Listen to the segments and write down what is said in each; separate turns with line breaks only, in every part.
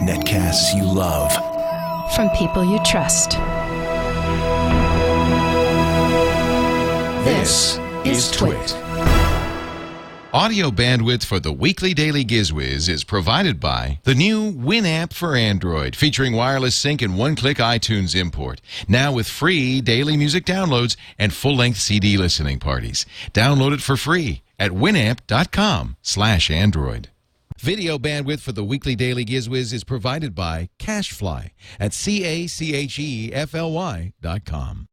Netcasts you love.
From people you trust.
This is TWiT.
Audio bandwidth for the weekly Daily GizWiz is provided by the new Winamp for Android, featuring wireless sync and one-click iTunes import. Now with free daily music downloads and full-length CD listening parties. Download it for free at winamp.com/Android. Video bandwidth for the weekly Daily GizWiz is provided by CacheFly at CacheFly.com.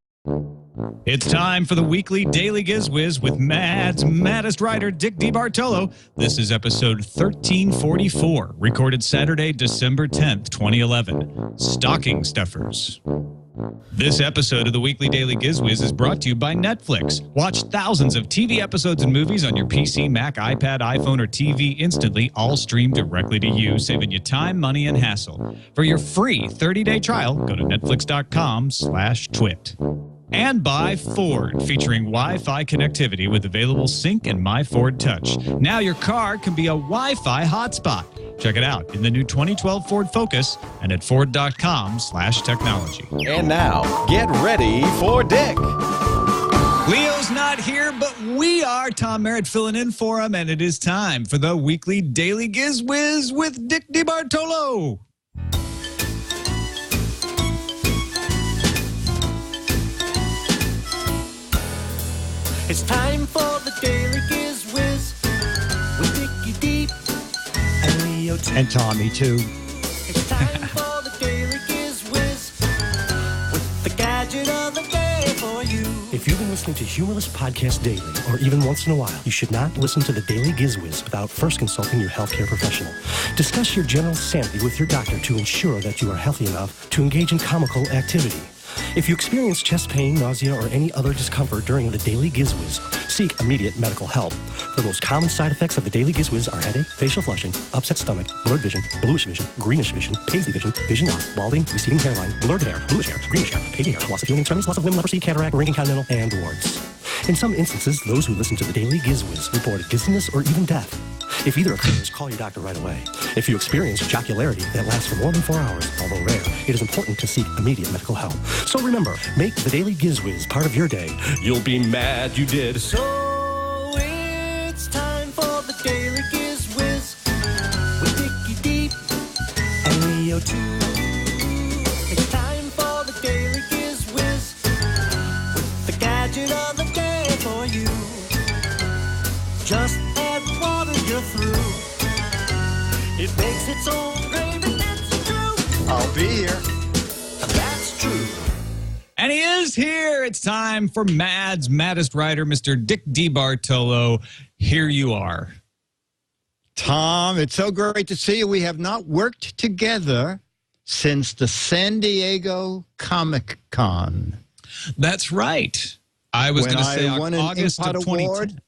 It's time for the weekly Daily GizWiz with Mad's maddest writer, Dick DeBartolo. This is episode 1344, recorded Saturday, December 10th, 2011. Stocking Stuffers. This episode of the weekly Daily GizWiz is brought to you by Netflix. Watch thousands of TV episodes and movies on your PC, Mac, iPad, iPhone, or TV instantly, all streamed directly to you, saving you time, money, and hassle. For your free 30-day trial, go to netflix.com/twit. And by Ford, featuring Wi-Fi connectivity with available sync and My Ford Touch. Now your car can be a Wi-Fi hotspot. Check it out in the new 2012 Ford Focus and at Ford.com/technology.
And now, get ready for Dick.
Leo's not here, but we are. Tom Merritt filling in for him, and it is time for the weekly Daily GizWiz with Dick DeBartolo.
It's time for the Daily GizWiz with Dickie Deep and Leo T.
And Tommy, too.
It's time for the Daily GizWiz with the gadget of the day for you.
If you've been listening to humorless podcasts daily, or even once in a while, you should not listen to the Daily GizWiz without first consulting your healthcare professional. Discuss your general sanity with your doctor to ensure that you are healthy enough to engage in comical activity. If you experience chest pain, nausea, or any other discomfort during the Daily GizWiz, seek immediate medical help. The most common side effects of the Daily GizWiz are headache, facial flushing, upset stomach, blurred vision, bluish vision, greenish vision, paisley vision, vision loss, balding, receding hairline, blurred hair, bluish hair, greenish hair, pale hair, loss of feeling extremities, loss of limb, leprosy, cataract, ring incontinental, and warts. In some instances, those who listen to the Daily GizWiz report dizziness or even death. If either occurs, call your doctor right away. If you experience jocularity that lasts for more than 4 hours, although rare, it is important to seek immediate medical help. So remember, make the Daily GizWiz part of your day. You'll be mad you did.
So it's time for the Daily GizWiz with Dickie Deep and Leo T. It's time for the Daily GizWiz with the gadget of the day for you. Just add water you're through. It makes its own gravy, it's true.
I'll be here.
That's true.
And he is here. It's time for Mad's maddest writer, Mr. Dick DeBartolo. Here you are.
Tom, it's so great to see you. We have not worked together since the San Diego Comic Con.
That's right. I was going to say
won
August
an
of
Inkpot
2010.
Award,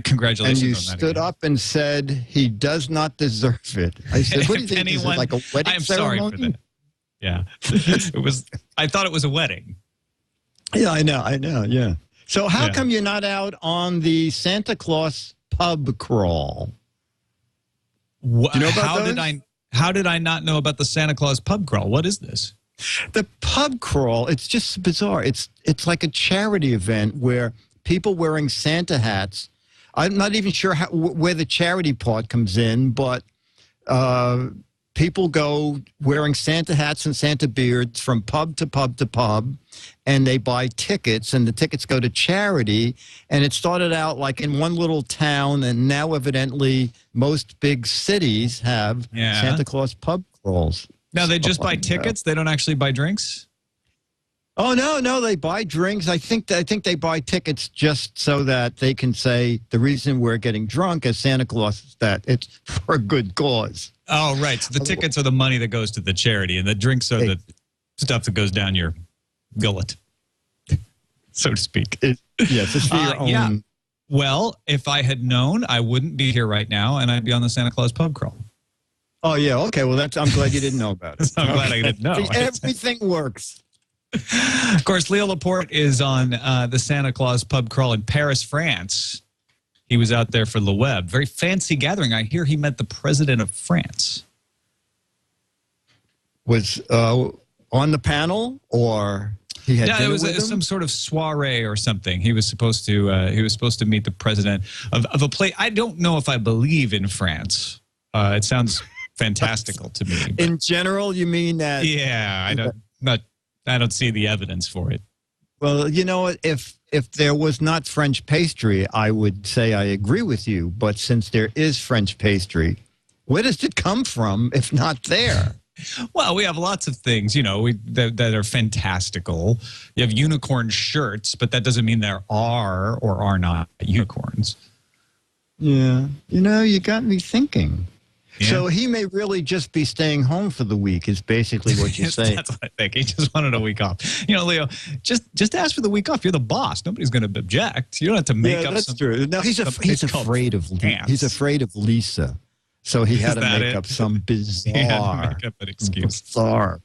Congratulations
and you
on that
stood
again.
up and said he does not deserve it. I said, what do you think? Is it like a wedding
I'm
ceremony?
sorry for that. Yeah. It was. I thought it was a wedding.
Yeah, I know, yeah. So how come you're not out on the Santa Claus pub crawl? Do you know about those?
How did I not know about the Santa Claus pub crawl? What is this?
The pub crawl, it's just bizarre. It's like a charity event where people wearing Santa hats. I'm not even sure where the charity part comes in, but people go wearing Santa hats and Santa beards from pub to pub to pub, and they buy tickets, and the tickets go to charity. And it started out like in one little town, and now evidently most big cities have Santa Claus pub crawls.
Now they just buy tickets? They don't actually buy drinks?
Oh, no, they buy drinks. I think they buy tickets just so that they can say the reason we're getting drunk as Santa Claus is that it's for a good cause.
Oh, right. So the tickets are the money that goes to the charity, and the drinks are the stuff that goes down your gullet, so to speak.
Yes, it's for your own.
Yeah. Well, if I had known, I wouldn't be here right now, and I'd be on the Santa Claus pub crawl.
Oh, yeah. Okay. Well, I'm glad you didn't know about it.
I'm glad I didn't know.
Everything works.
Of course, Leo Laporte is on the Santa Claus pub crawl in Paris, France. he was out there for Le Web. Very fancy gathering. I hear he met the president of France.
Was on the panel, or he had dinner
it was
with him?
some sort of soiree or something. He was supposed to meet the president of a place. I don't know if I believe in France. It sounds fantastical to me. But
In general, you mean that?
yeah, I don't see the evidence for it.
Well, you know, if there was not French pastry, I would say I agree with you. But since there is French pastry, where does it come from if not there?
Well, we have lots of things, you know, that are fantastical. You have unicorn shirts, but that doesn't mean there are or are not unicorns.
Yeah. You know, you got me thinking.
Yeah.
So he may really just be staying home for the week is basically what you're saying.
That's what I think. He just wanted a week off. You know, Leo, just ask for the week off. You're the boss. Nobody's going to object. You don't have to make up.
That's true. No, he's
it's called
afraid of
pants.
he's afraid of Lisa, so he had to
that
make
it?
up some bizarre,
He had to make up an excuse.
bizarre.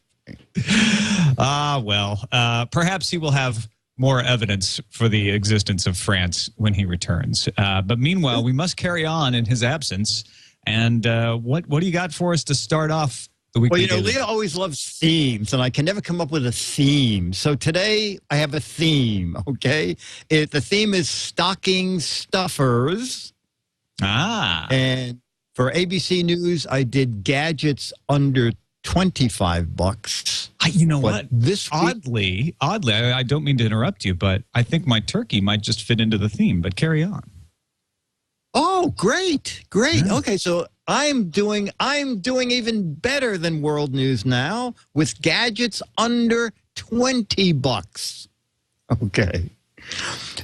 Perhaps he will have more evidence for the existence of France when he returns. But meanwhile, we must carry on in his absence. And what do you got for us to start off the week?
Well, you know, Leah always loves themes, and I can never come up with a theme. So today I have a theme, okay? The theme is stocking stuffers. And for ABC News, I did gadgets under $25.
You know
But
what?
This
oddly, I don't mean to interrupt you, but I think my turkey might just fit into the theme. But carry on.
Oh, great.
Yeah.
Okay, so I'm doing even better than World News now with gadgets under $20. Okay.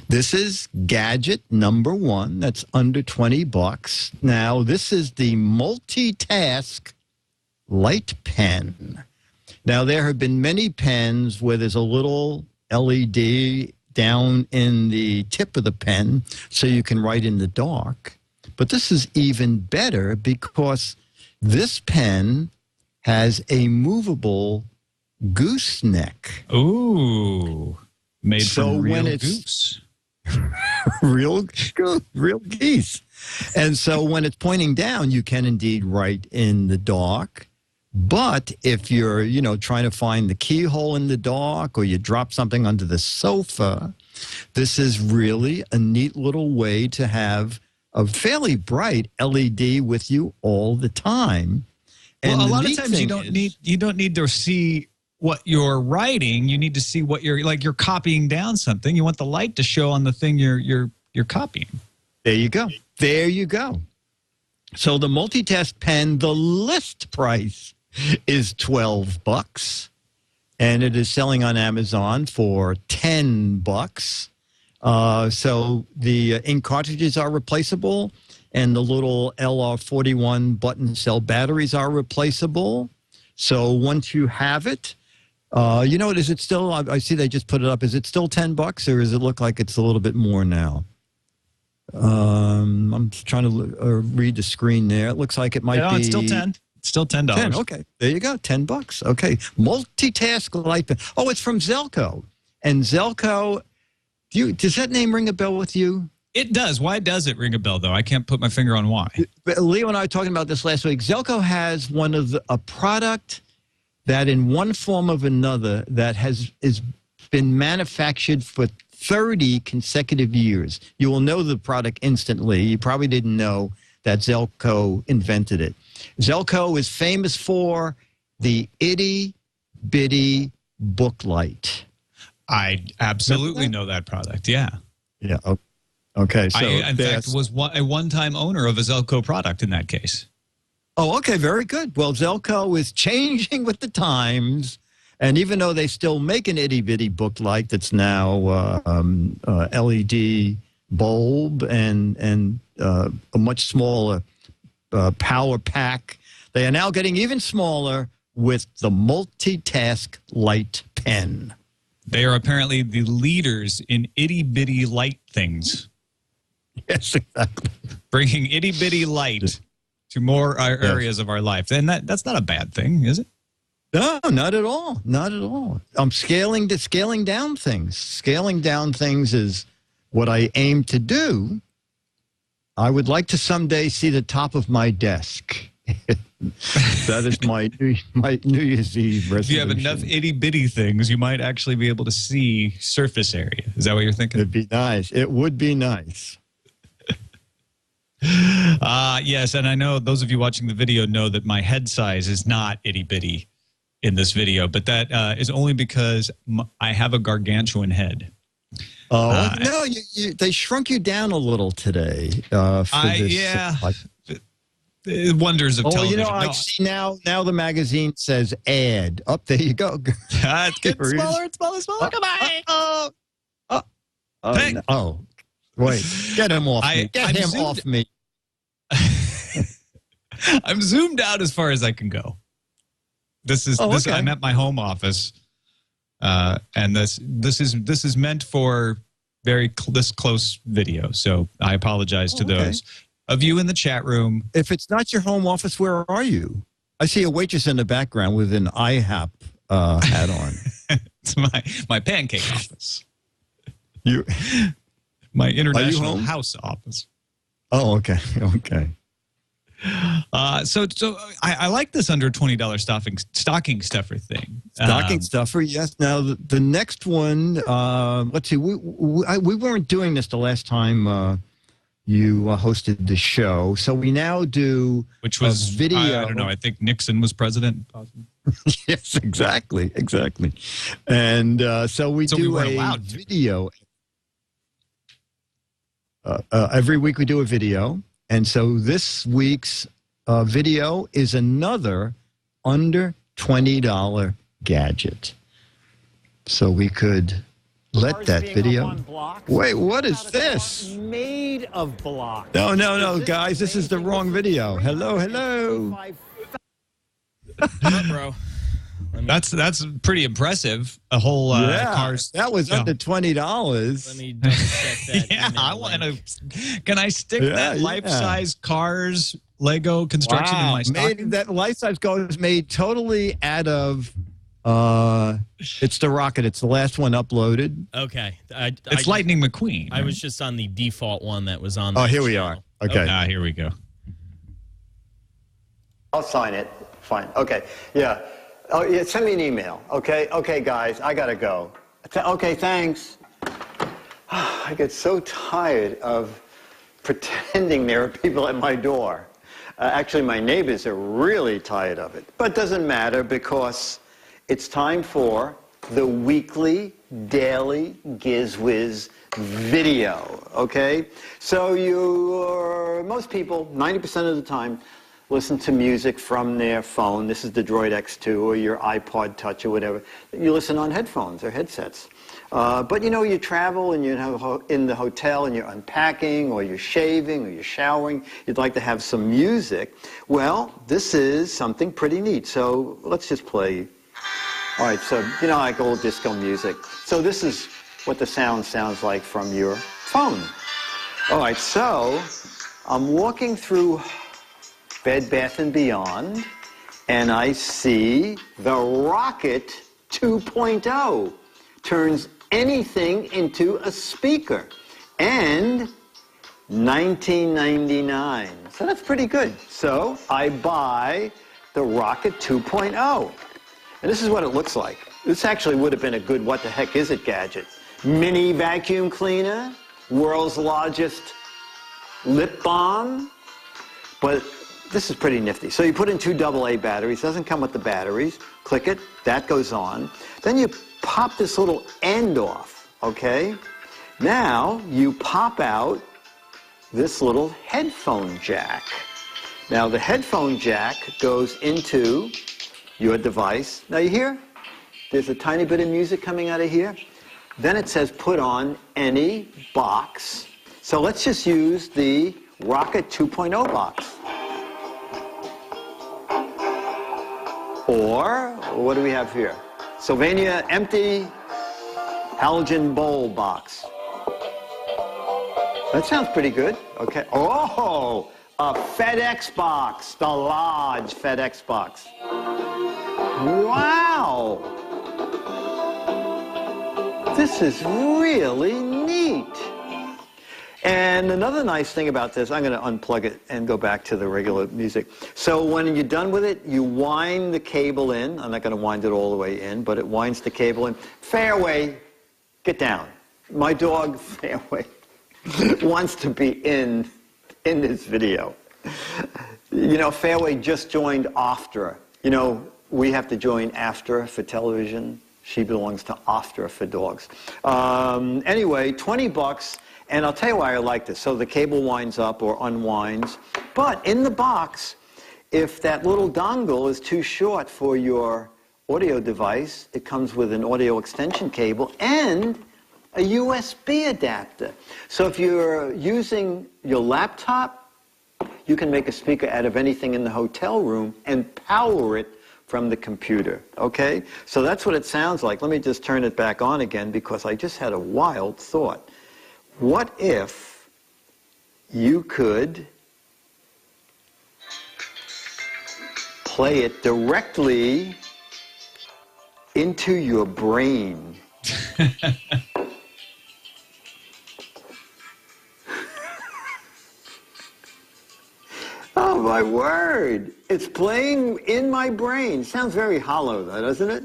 This is gadget number 1 that's under $20. Now, this is the multitask light pen. Now, there have been many pens where there's a little LED down in the tip of the pen so you can write in the dark. But this is even better because this pen has a movable gooseneck.
Ooh, made
So
from real
when it's-
goose.
real geese. And so when it's pointing down, you can indeed write in the dark. But if you're, you know, trying to find the keyhole in the dark or you drop something under the sofa, this is really a neat little way to have a fairly bright LED with you all the time. And
Well, a
the
lot of
neat
times you
thing
don't need to see what you're writing. You need to see what you're copying down something. You want the light to show on the thing you're copying.
There you go. There you go. So the multitask pen, the list price is $12, and it is selling on Amazon for $10. So the ink cartridges are replaceable, and the little LR41 button cell batteries are replaceable. So once you have it, you know, is it still? I see they just put it up. Is it still $10, or does it look like it's a little bit more now? I'm trying to read the screen there. It looks like it might be.
It's still 10. It's still $10.
10, okay. There you go. $10. Okay. Multitask light pen. Oh, it's from Zelco. And Zelco, does that name ring a bell with you?
It does. Why does it ring a bell, though? I can't put my finger on why.
But Leo and I were talking about this last week. Zelco has a product that in one form or another that has been manufactured for 30 consecutive years. You will know the product instantly. You probably didn't know that Zelco invented it. Zelco is famous for the itty bitty book light.
I absolutely know that product. Yeah.
Yeah. Okay. So
I, in fact, was a one-time owner of a Zelco product in that case.
Oh, okay. Very good. Well, Zelco is changing with the times. And even though they still make an itty-bitty book light that's now LED bulb and a much smaller power pack, they are now getting even smaller with the multitask light pen.
They are apparently the leaders in itty-bitty light things.
Yes, exactly.
Bringing itty-bitty light to more areas of our life. And that's not a bad thing, is it?
No, not at all. Not at all. I'm scaling down things. Scaling down things is what I aim to do. I would like to someday see the top of my desk. That is my New Year's Eve resolution.
If you have enough itty-bitty things, you might actually be able to see surface area. Is that what you're thinking?
It'd be nice. It would be nice.
Yes, and I know those of you watching the video know that my head size is not itty-bitty in this video, but that is only because I have a gargantuan head.
Oh, no, they shrunk you down a little today. For this.
Yeah. Wonders of television.
I see now the magazine says ad. Up there you go.
It's getting smaller and smaller and smaller. Hey.
Oh, wait. Get him off me. Get him off me.
I'm zoomed out as far as I can go. This is I'm at my home office. And this is meant for this close video. So I apologize to those of you in the chat room.
If it's not your home office, where are you? I see a waitress in the background with an IHOP hat on.
It's my pancake office. My international house office.
Oh, okay. Okay.
So I like this under $20 stocking stuffer thing.
Stocking stuffer, yes. Now the next one, let's see. We weren't doing this the last time you hosted the show, so we now do
which was
video.
I don't know. I think Nixon was president.
Yes, exactly. And so we do a video. Every week we do a video. And so this week's video is another under $20 gadget. So we could let that video. Wait, what is this?
Made of blocks.
No, guys, this is the wrong video. Hello.
What, bro?
That's pretty impressive. A whole cars.
That was under $20.
Let me double check that.
Yeah, I want to. Can I stick that life-size cars Lego construction in my stocking?
That life-size car is made totally out of. It's the rocket. It's the last one uploaded.
Okay,
it's Lightning McQueen.
I was just on the default one that was on.
Oh, here we are. Okay.
Here we go.
I'll sign it. Fine. Okay. Yeah. Oh, yeah, send me an email, okay? Okay, guys, I gotta go. Okay, thanks. I get so tired of pretending there are people at my door. Actually, my neighbors are really tired of it. But it doesn't matter because it's time for the weekly, daily GizWiz video, okay? So most people, 90% of the time, listen to music from their phone. This is the Droid X2 or your iPod Touch or whatever. You listen on headphones or headsets. But you travel and you're in the hotel and you're unpacking or you're shaving or you're showering. You'd like to have some music. Well, this is something pretty neat. So let's just play. All right, so like old disco music. So this is what the sound sounds like from your phone. All right, so I'm walking through Bed Bath & Beyond, and I see the Rocket 2.0 turns anything into a speaker, and $19.99. So that's pretty good. So I buy the Rocket 2.0, and this is what it looks like. This actually would have been a good what the heck is it gadget. Mini vacuum cleaner, world's largest lip balm, but this is pretty nifty. So you put in 2 AA batteries. Doesn't come with the batteries. Click it. That goes on. Then you pop this little end off, okay? Now you pop out this little headphone jack. Now the headphone jack goes into your device. Now you hear? There's a tiny bit of music coming out of here. Then it says put on any box. So let's just use the Rocket 2.0 box. Or, what do we have here? Sylvania empty halogen bowl box. That sounds pretty good. Okay. Oh, a FedEx box, the large FedEx box. Wow. This is really neat. And another nice thing about this, I'm going to unplug it and go back to the regular music. So when you're done with it, you wind the cable in. I'm not going to wind it all the way in, but it winds the cable in. Fairway, get down. My dog, Fairway, wants to be in this video. You know, Fairway just joined AFTRA. You know, we have to join AFTRA for television. She belongs to AFTRA for dogs. Anyway, $20. And I'll tell you why I like this. So the cable winds up or unwinds. But in the box, if that little dongle is too short for your audio device, it comes with an audio extension cable and a USB adapter. So if you're using your laptop, you can make a speaker out of anything in the hotel room and power it from the computer, okay? So that's what it sounds like. Let me just turn it back on again because I just had a wild thought. What if you could play it directly into your brain? Oh, my word. It's playing in my brain. Sounds very hollow, though, doesn't it?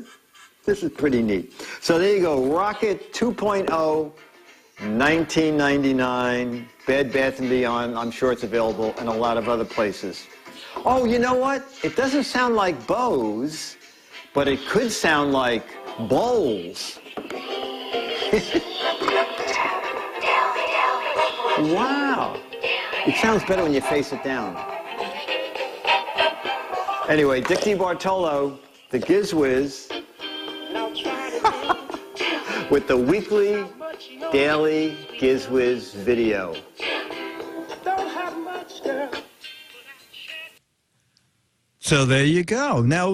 This is pretty neat. So there you go. Rocket 2.0. 1999, Bed Bath & Beyond. I'm sure it's available in a lot of other places. Oh, you know what? It doesn't sound like Bose, but it could sound like bowls. Wow. It sounds better when you face it down. Anyway, Dick DeBartolo, the GizWiz, with the weekly daily GizWiz video. So there you go. Now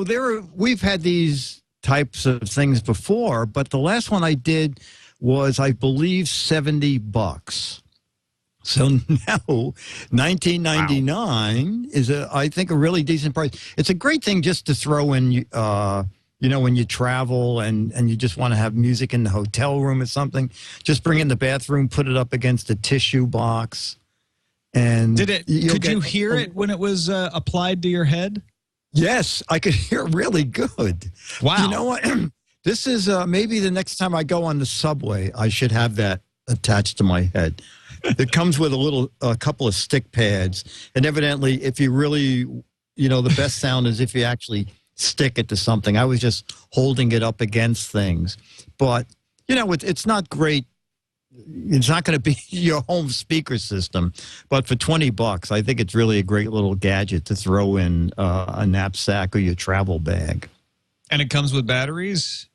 we've had these types of things before, but the last one I did was, I believe, $70. So now, $19.99 is I think a really decent price. It's a great thing just to throw in. You know, when you travel and you just want to have music in the hotel room or something, just bring it in the bathroom, put it up against a tissue box. And
could you hear it when it was applied to your head?
Yes, I could hear it really good.
Wow.
You know what? This is maybe the next time I go on the subway, I should have that attached to my head. It comes with a couple of stick pads. And evidently, if you really, you know, the best sound is if you actually stick it to something. I was just holding it up against things. But, you know, it's not great. It's not going to be your home speaker system. But for $20, I think it's really a great little gadget to throw in a knapsack or your travel bag.
And it comes with batteries?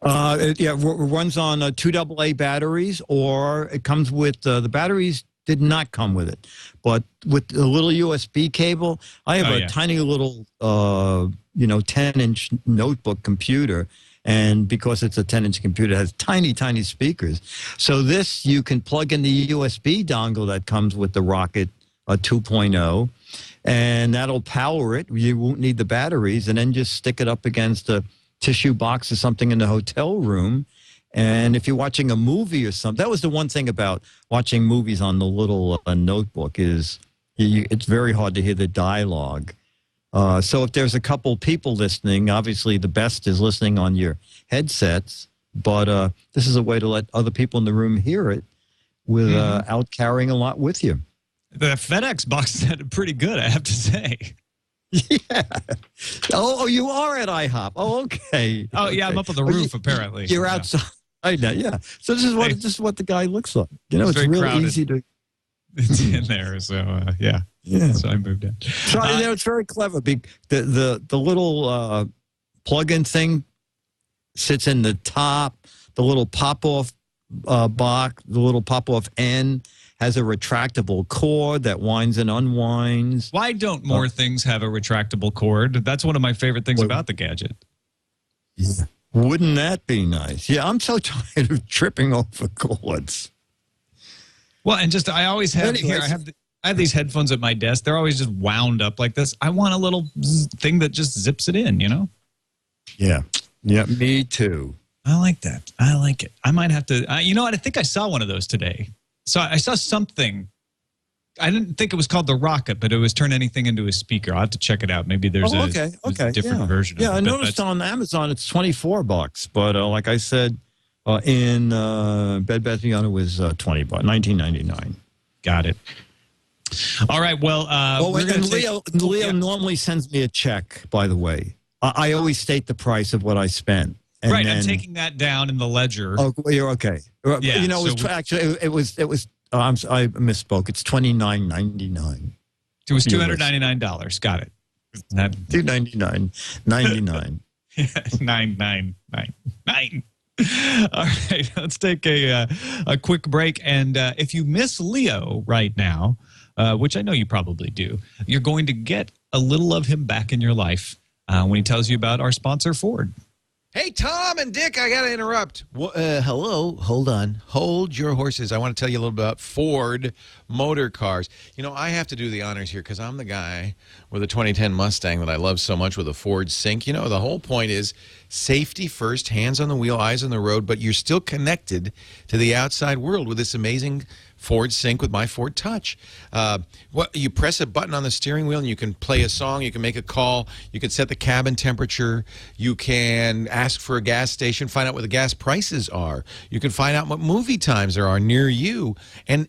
It runs on 2 AA batteries, or it comes with the batteries did not come with it. But with a little USB cable, I have a tiny little, 10-inch notebook computer. And because it's a 10-inch computer, it has tiny, tiny speakers. So this, you can plug in the USB dongle that comes with the Rocket 2.0, and that'll power it. You won't need the batteries, and then just stick it up against a tissue box or something in the hotel room. And if you're watching a movie or something, that was the one thing about watching movies on the little notebook is it's very hard to hear the dialogue. So if there's a couple people listening, obviously the best is listening on your headsets, but this is a way to let other people in the room hear it without carrying a lot with you.
The FedEx box sounded pretty good, I have to say.
Yeah. Oh, you are at IHOP. Oh, okay.
Oh, yeah, I'm up on the roof, apparently.
You're outside. I know, yeah. So this is what the guy looks like. You know, it's
very
really
crowded.
easy to.
It's in there, so yeah. So I moved in.
So it's very clever. The little plug-in thing sits in the top. The little pop-off box, the little pop-off end has a retractable cord that winds and unwinds.
Why don't more things have a retractable cord? That's one of my favorite things about the gadget.
Yeah. Wouldn't that be nice? Yeah, I'm so tired of tripping over cords.
Well, and just I always have here. I have these headphones at my desk. They're always just wound up like this. I want a little thing that just zips it in, you know?
Yeah. Yeah, me too.
I like that. I like it. I might have to. You know what? I think I saw one of those today. So I saw something. I didn't think it was called the Rocket, but it was turn anything into a speaker. I'll have to check it out. Maybe there's a different version of it.
Yeah, I noticed on Amazon it's $24, but like I said, in Bed Bath & Beyond it was $20, $19.99.
Got it. All right. Well,
Leo normally sends me a check. By the way, I always state the price of what I spent. And
right.
then,
I'm taking that down in the ledger.
Oh, you're okay.
Yeah,
you know, it was. I misspoke. It's $29.99.
It was $299. Got it.
$299.99.
999. All right, let's take a quick break. And if you miss Leo right now, which I know you probably do, you're going to get a little of him back in your life when he tells you about our sponsor, Ford.
Hey, Tom and Dick, I got to interrupt. Hello, hold on. Hold your horses. I want to tell you a little bit about Ford motor cars. You know, I have to do the honors here because I'm the guy with a 2010 Mustang that I love so much with a Ford Sync. You know, the whole point is safety first, hands on the wheel, eyes on the road, but you're still connected to the outside world with this amazing Ford Sync with my Ford Touch. You press a button on the steering wheel and you can play a song, you can make a call, you can set the cabin temperature, you can ask for a gas station, find out what the gas prices are, you can find out what movie times there are near you. And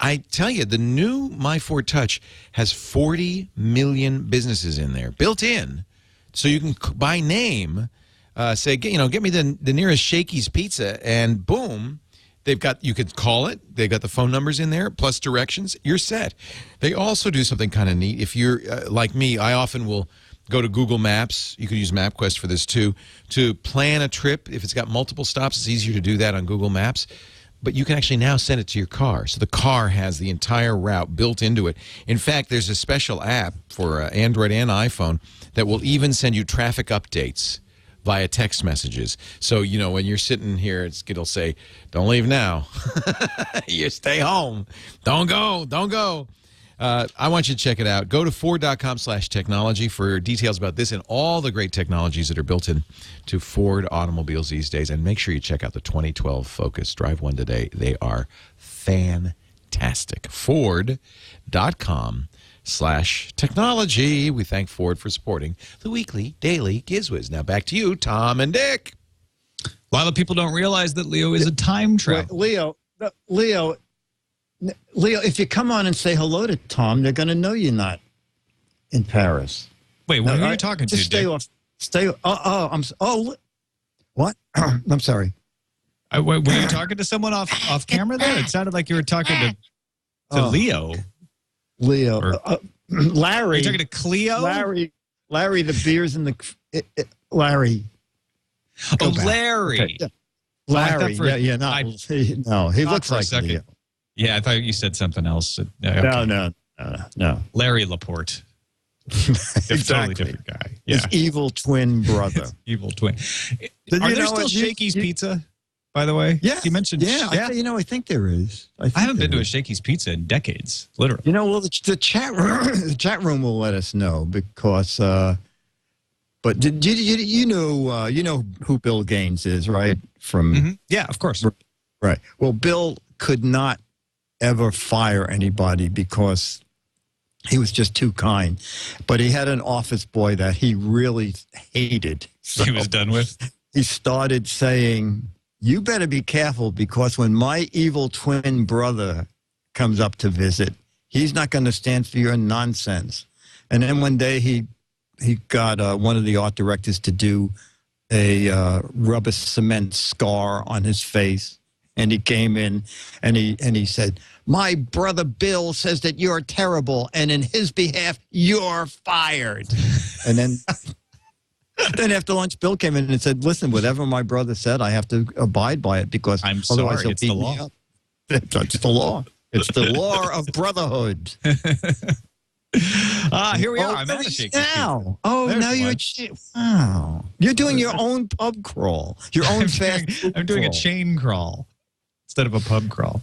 I tell you, the new My Ford Touch has 40 million businesses in there, built in. So you can, by name, say, get me the nearest Shakey's Pizza, and boom, you could call it. They've got the phone numbers in there, plus directions. You're set. They also do something kind of neat. If you're like me, I often will go to Google Maps. You could use MapQuest for this too. To plan a trip, if it's got multiple stops, it's easier to do that on Google Maps. But you can actually now send it to your car. So the car has the entire route built into it. In fact, there's a special app for Android and iPhone that will even send you traffic updates via text messages. So, you know, when you're sitting here, it'll say, don't leave now. You stay home. Don't go. I want you to check it out. Go to Ford.com/technology for details about this and all the great technologies that are built into Ford automobiles these days. And make sure you check out the 2012 Focus. Drive one today. They are fantastic. Ford.com/technology. We thank Ford for supporting the weekly daily GizWiz. Now back to you, Tom and Dick.
A lot of people don't realize that Leo is a time traveler.
Leo, if you come on and say hello to Tom, they're going to know you're not in Paris.
Wait, what are you talking to,
Just stay
Dick?
off. What? I'm sorry.
Were you talking to someone off camera there? It sounded like you were talking to Leo.
Larry.
Are you talking to Cleo?
Larry, the beer's in the... Larry.
Oh, Larry.
Okay. Yeah. Larry. No, he looks like Leo.
Yeah, I thought you said something else.
Okay. No.
Larry Laporte.
Exactly.
Totally different guy. Yeah.
His evil twin brother.
Evil twin. Are there still Shakey's Pizza, by the way?
Yeah.
You mentioned...
Yeah, I think there is.
I haven't been to a Shakey's Pizza in decades, literally.
You know, well, the chat room will let us know because... but did you know who Bill Gaines is, right? From
Yeah, of course.
Right. Well, Bill could not ever fire anybody because he was just too kind. But he had an office boy that he really hated. So
He was done with?
he started saying, you better be careful because when my evil twin brother comes up to visit, he's not going to stand for your nonsense. And then one day he got one of the art directors to do a rubber cement scar on his face. And he came in and he said, my brother Bill says that you're terrible. And in his behalf, you're fired. And then after lunch, Bill came in and said, listen, whatever my brother said, I have to abide by it because
I'm
otherwise
sorry,
he'll
it's the
beat me
law.
up. It's the law. It's the law of brotherhood.
Here we are. I'm at a Shakey's Pizza.
Oh,
There's
now you're
one.
wow. You're doing your own pub crawl. Your own
I'm doing a
crawl.
chain crawl instead of a pub crawl.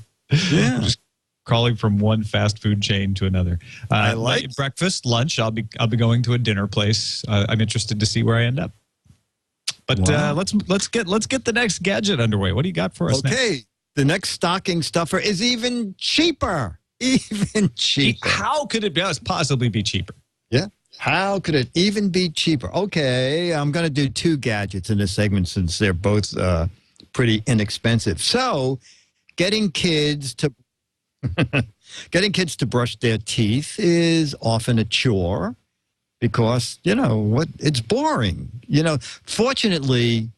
Yeah.
Just crawling from one fast food chain to another.
I like
breakfast, lunch. I'll be going to a dinner place. I'm interested to see where I end up. But
Wow.
let's get the next gadget underway. What do you got for us next?
Okay. the next stocking stuffer is even cheaper. Even cheaper.
How could it possibly be cheaper?
Yeah. How could it even be cheaper? Okay, I'm going to do 2 gadgets in this segment since they're both pretty inexpensive. So, getting kids to brush their teeth is often a chore because, it's boring. Fortunately,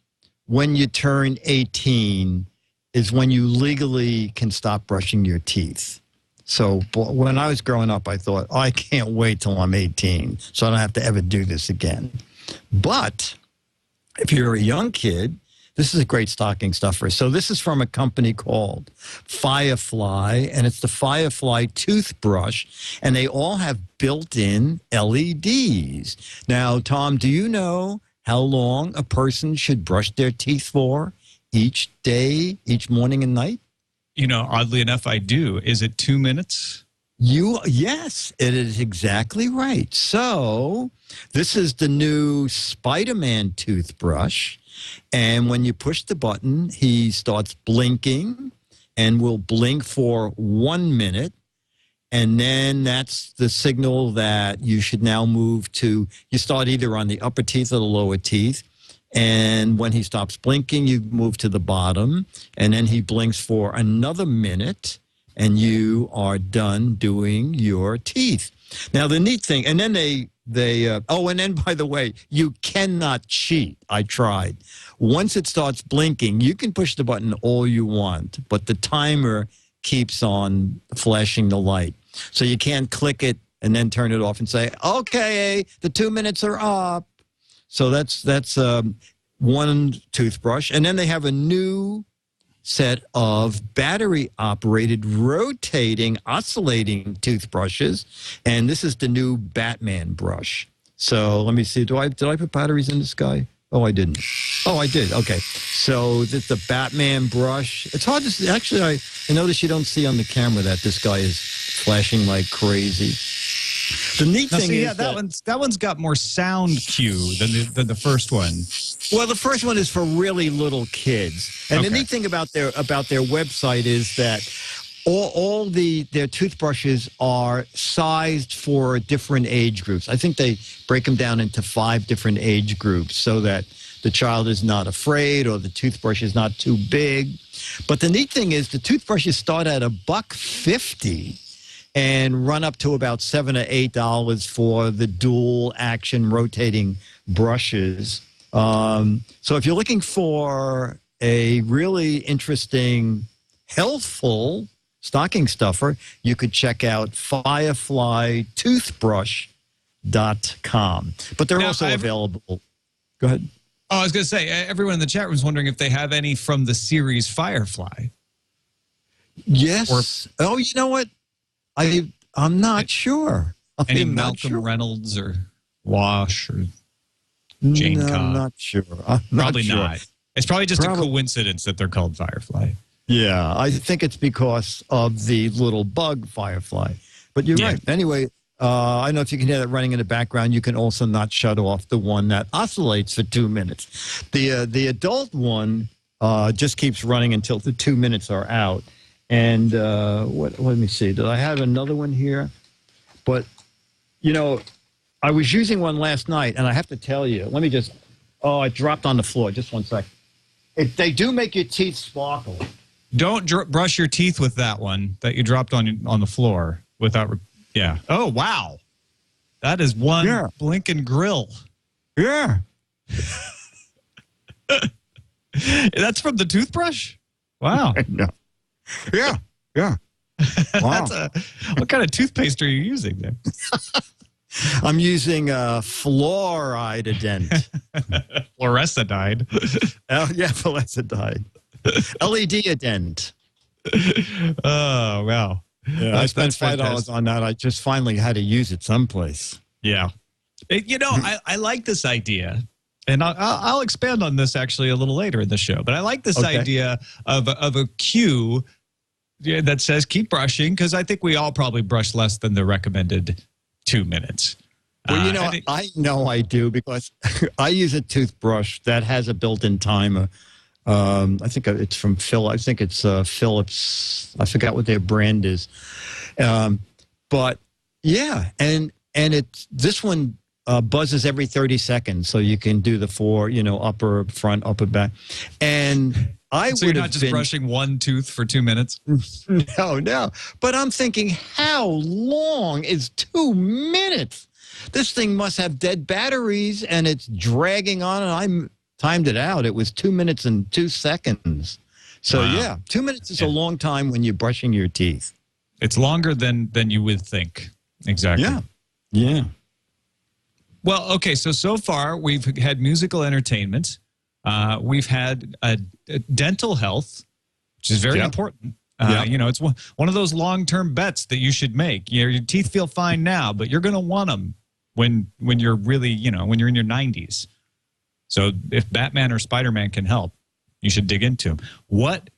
when you turn 18 is when you legally can stop brushing your teeth. So when I was growing up, I thought, I can't wait till I'm 18 so I don't have to ever do this again. But if you're a young kid, this is a great stocking stuffer. So this is from a company called Firefly, and it's the Firefly Toothbrush, and they all have built-in LEDs. Now, Tom, do you know how long a person should brush their teeth for each day, each morning and night?
Oddly enough, I do. Is it 2 minutes?
Yes, it is exactly right. So this is the new Spider-Man toothbrush. And when you push the button, he starts blinking and will blink for 1 minute. And then that's the signal that you should now move to, you start either on the upper teeth or the lower teeth. And when he stops blinking, you move to the bottom, and then he blinks for another minute, and you are done doing your teeth. Now, the neat thing, and then and then, by the way, you cannot cheat. I tried. Once it starts blinking, you can push the button all you want, but the timer keeps on flashing the light. So you can't click it and then turn it off and say, okay, the 2 minutes are up. So that's one toothbrush. And then they have a new set of battery-operated, rotating, oscillating toothbrushes. And this is the new Batman brush. So let me see. Did I put batteries in this guy? Oh, I didn't. Oh, I did. Okay. So this the Batman brush. It's hard to see. Actually, I notice you don't see on the camera that this guy is flashing like crazy. The neat thing is
that one's got more sound cue than the first one.
Well, the first one is for really little kids, and the neat thing about their website is that all their toothbrushes are sized for different age groups. I think they break them down into 5 different age groups so that the child is not afraid or the toothbrush is not too big. But the neat thing is the toothbrushes start at $1.50. And run up to about $7 or $8 for the dual action rotating brushes. So if you're looking for a really interesting, healthful stocking stuffer, you could check out fireflytoothbrush.com. But they're also available. Go ahead.
Oh, I was going to say, everyone in the chat room is wondering if they have any from the series Firefly.
Yes. Oh, you know what? I'm not sure.
Any Malcolm Reynolds or Wash or Jane Cobb?
I'm not sure.
Probably not. It's probably just a coincidence that they're called Firefly.
Yeah, I think it's because of the little bug Firefly. But you're right. Anyway, I don't know if you can hear that running in the background. You can also not shut off the one that oscillates for 2 minutes. The adult one just keeps running until the 2 minutes are out. And let me see. Did I have another one here? But, I was using one last night, and I have to tell you, let me just, it dropped on the floor. Just 1 sec. They do make your teeth sparkle.
Don't brush your teeth with that one that you dropped on the floor without, Oh, wow. That is one blinking grill.
Yeah.
That's from the toothbrush? Wow.
No. Yeah. Wow.
What kind of toothpaste are you using there?
I'm using fluoridident.
Fluorescentide.
Oh, yeah, fluorescentide. LED-ident.
Oh, wow.
Yeah, I spent $5 on that. I just finally had to use it someplace.
Yeah. I like this idea. And I'll expand on this actually a little later in the show. But I like this idea of a cue that says keep brushing, because I think we all probably brush less than the recommended 2 minutes.
Well, I know I do because I use a toothbrush that has a built-in timer. I think it's from Phil. I think it's Philips. I forgot what their brand is. But yeah, and this one buzzes every 30 seconds, so you can do the 4, upper, front, upper, back. And
So you're not just brushing one tooth for 2 minutes?
No. But I'm thinking, how long is 2 minutes? This thing must have dead batteries, and it's dragging on, and I timed it out. It was 2 minutes and 2 seconds. So, yeah, 2 minutes is a long time when you're brushing your teeth.
It's longer than you would think. Exactly.
Yeah.
Well, okay, so far we've had musical entertainment. We've had dental health, which is very important. It's one of those long-term bets that you should make. Your teeth feel fine now, but you're going to want them when you're really, when you're in your 90s. So if Batman or Spider-Man can help, you should dig into them. What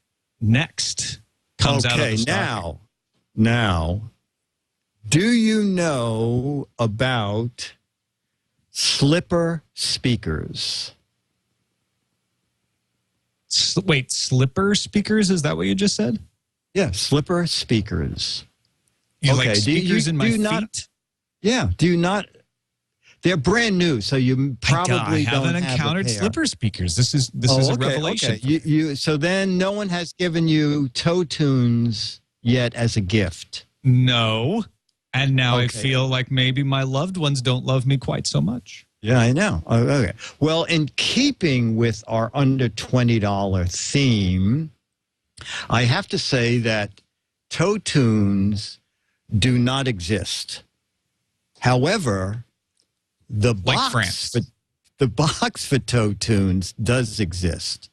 next comes out of the stocking? Now, do you know about slipper speakers? Wait, slipper speakers? Is that what you just said?
Yeah, slipper speakers.
Like speakers in my feet?
Yeah. Do you not? They're brand new, so you probably
haven't encountered slipper speakers. This is a revelation.
Okay. So then no one has given you toe tunes yet as a gift.
No. And now I feel like maybe my loved ones don't love me quite so much.
Yeah, I know. Okay. Well, in keeping with our under $20 theme, I have to say that toe tunes do not exist. However, the box for toe tunes does exist,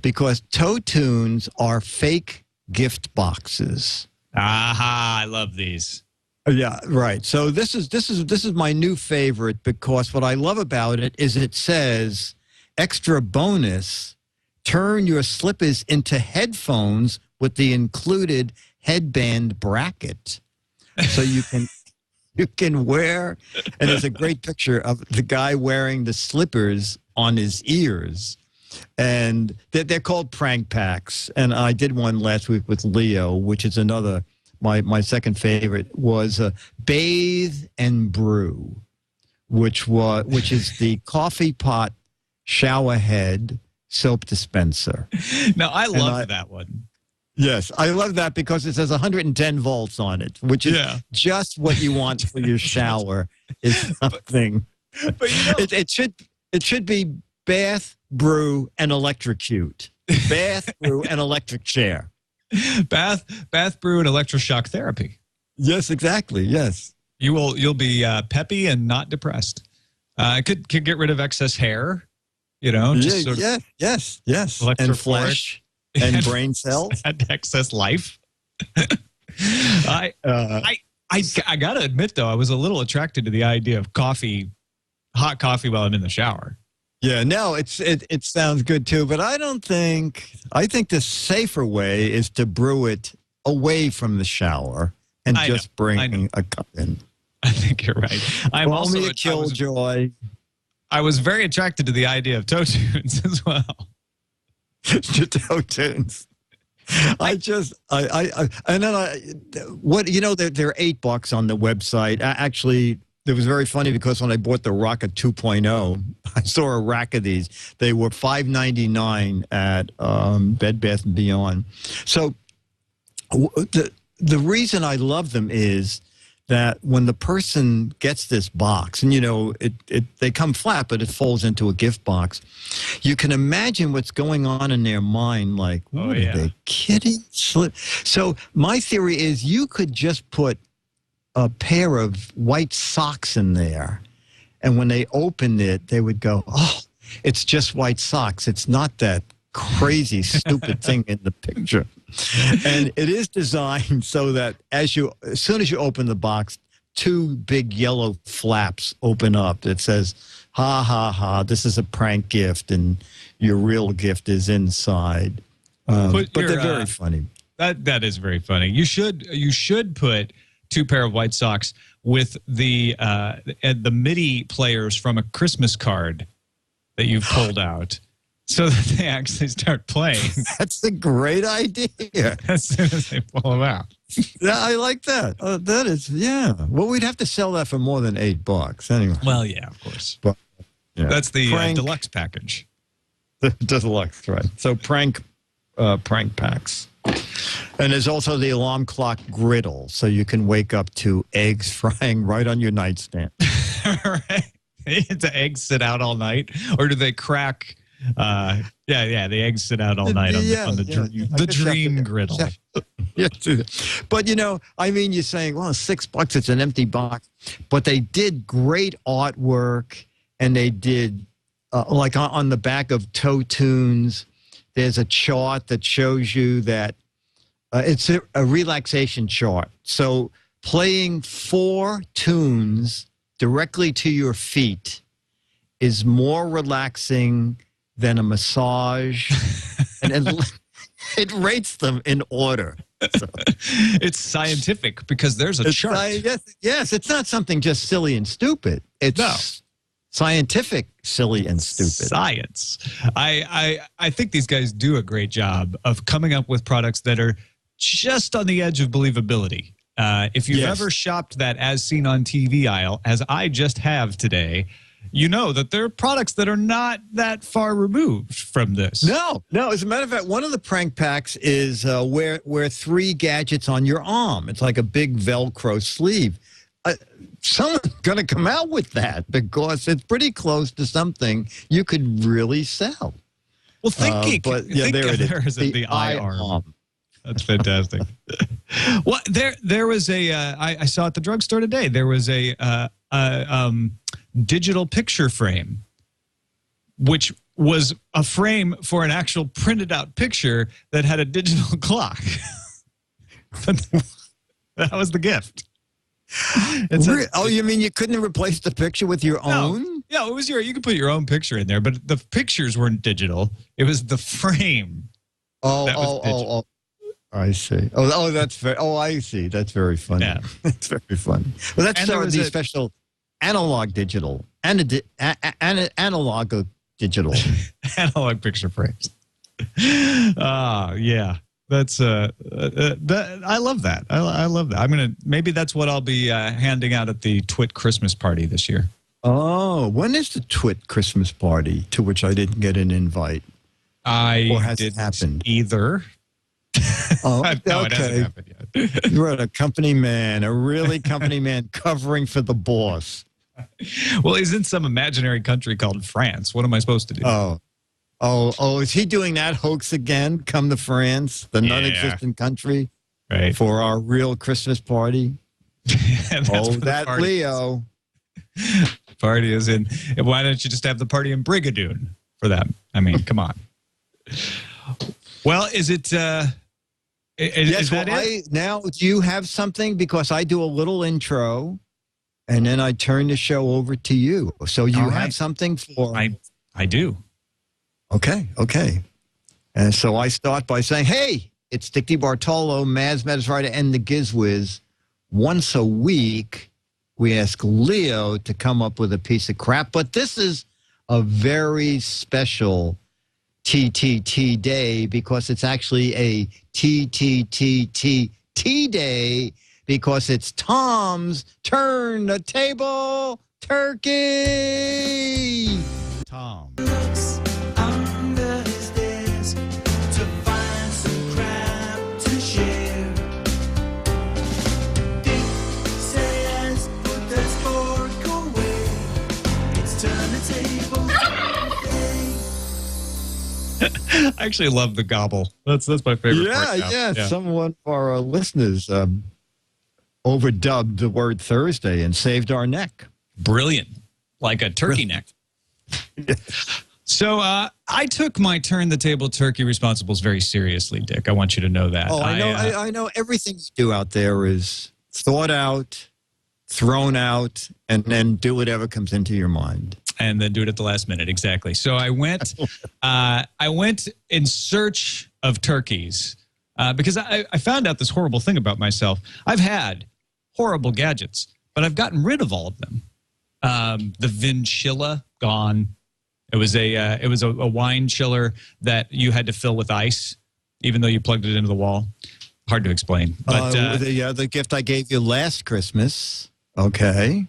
because toe tunes are fake gift boxes.
Aha, I love these.
Yeah, right. So this is my new favorite, because what I love about it is it says, extra bonus, turn your slippers into headphones with the included headband bracket. So you can wear, and there's a great picture of the guy wearing the slippers on his ears. And they're called prank packs. And I did one last week with Leo, which is another, my second favorite was Bathe and Brew, which is the coffee pot shower head soap dispenser.
Now, I love that one.
Yes, I love that because it says 110 volts on it, which is just what you want for your shower. Is something. But it should be bath, brew, and electrocute. Bath, brew, and electric chair.
Bath, brew, and electroshock therapy.
Yes, exactly. Yes,
you'll be peppy and not depressed. Could get rid of excess hair. Just
yes, and flesh. And brain cells
and excess life. I gotta admit though, I was a little attracted to the idea of hot coffee while I'm in the shower.
Yeah, no, it sounds good too, but I think the safer way is to brew it away from the shower and just bring a cup in.
I think you're right. I'm also
a killjoy.
I was very attracted to the idea of toe tunes as well.
To toe tunes. They're $8 on the website. Actually, it was very funny because when I bought the Rocket 2.0, I saw a rack of these. They were $5.99 at Bed Bath & Beyond. So the reason I love them is that when the person gets this box, and they come flat, but it folds into a gift box, you can imagine what's going on in their mind. Like, what are they kidding? So my theory is you could just put a pair of white socks in there, and when they opened it, they would go, "Oh, it's just white socks. It's not that crazy, stupid thing in the picture." And it is designed so that as soon as you open the box, 2 big yellow flaps open up that says, "Ha ha ha! This is a prank gift, and your real gift is inside." But they're very funny.
That is very funny. You should put 2 pair of white socks with the MIDI players from a Christmas card that you've pulled out. so that they actually start playing
That's a great idea.
as soon as they pull them out.
Yeah, I like that. That is, yeah. Well, we'd have to sell that for more than $8 anyway.
Well, yeah, of course.
But, yeah.
That's the
Prank-
deluxe package.
The deluxe, right? So prank packs. And there's also the alarm clock griddle, so you can wake up to eggs frying right on your nightstand.
Right? The eggs sit out all night, or do they crack? The eggs sit out all night on the dream griddle.
Yeah, but I mean, you're saying, well, $6, it's an empty box, but they did great artwork, and they did like on the back of Toe Tunes. There's a chart that shows you that it's a relaxation chart. So playing 4 tunes directly to your feet is more relaxing than a massage, and it rates them in order. So,
it's scientific because there's a chart.
Yes, it's not something just silly and stupid. It's scientific, silly and stupid.
Science. I think these guys do a great job of coming up with products that are just on the edge of believability. If you've ever shopped that as seen on TV aisle, as I just have today, you know that there are products that are not that far removed from this.
No. As a matter of fact, one of the prank packs is wear 3 gadgets on your arm. It's like a big Velcro sleeve. Someone's going to come out with that because it's pretty close to something you could really sell.
Well, think
there it is.
The iArm. That's fantastic. Well, there was I saw at the drugstore today. There was a digital picture frame, which was a frame for an actual printed out picture that had a digital clock. That was the gift.
You mean you couldn't replace the picture with your own?
Yeah, it was you could put your own picture in there, but the pictures weren't digital. It was the frame.
Oh. I see. That's very. Oh, I see. That's very funny.
Yeah.
That's very funny. Well, that's the special analog digital and analog digital
analog picture frames. Yeah. That's I love that. I love that. Maybe that's what I'll be handing out at the TWiT Christmas party this year.
Oh, when is the TWiT Christmas party to which I didn't get an invite? Or has it happened?
Either.
Oh,
no,
okay.
It hasn't happened yet.
You're a company man, a really company man covering for the boss.
Well, he's in some imaginary country called France. What am I supposed to do?
Oh, is he doing that hoax again? Come to France, the non-existent country,
right,
for our real Christmas party? That Leo.
Party is in. Why don't you just have the party in Brigadoon for them? I mean, come on. Well, is it? Is that it?
Now, do you have something? Because I do a little intro, and then I turn the show over to you. So you have something for?
I do.
Okay. And so I start by saying, hey, it's Dick DeBartolo, Mads Writer, and the GizWiz. Once a week, we ask Leo to come up with a piece of crap, but this is a very special TTT day because it's actually a TTTT day because it's Tom's Turn the Table Turkey.
Tom.
Under his desk to find some crap to share. Dick says, put that fork away. It's turn the table.
I actually love the gobble. That's my favorite part now.
Yeah. Someone of our listeners overdubbed the word Thursday and saved our neck.
Brilliant. Like a turkey neck. So I took my Turn the Table Turkey responsibles very seriously, Dick. I want you to know that.
Oh, I know everything you do out there is thought out, thrown out, and then do whatever comes into your mind.
And then do it at the last minute, exactly. So I went in search of turkeys because I found out this horrible thing about myself. I've had horrible gadgets, but I've gotten rid of all of them. The Vincilla, gone. It was a wine chiller that you had to fill with ice, even though you plugged it into the wall. Hard to explain. But
the gift I gave you last Christmas. Okay.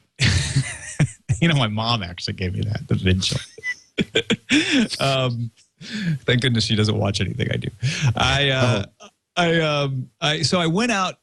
My mom actually gave me that, the vid chiller. Thank goodness she doesn't watch anything I do. So I went out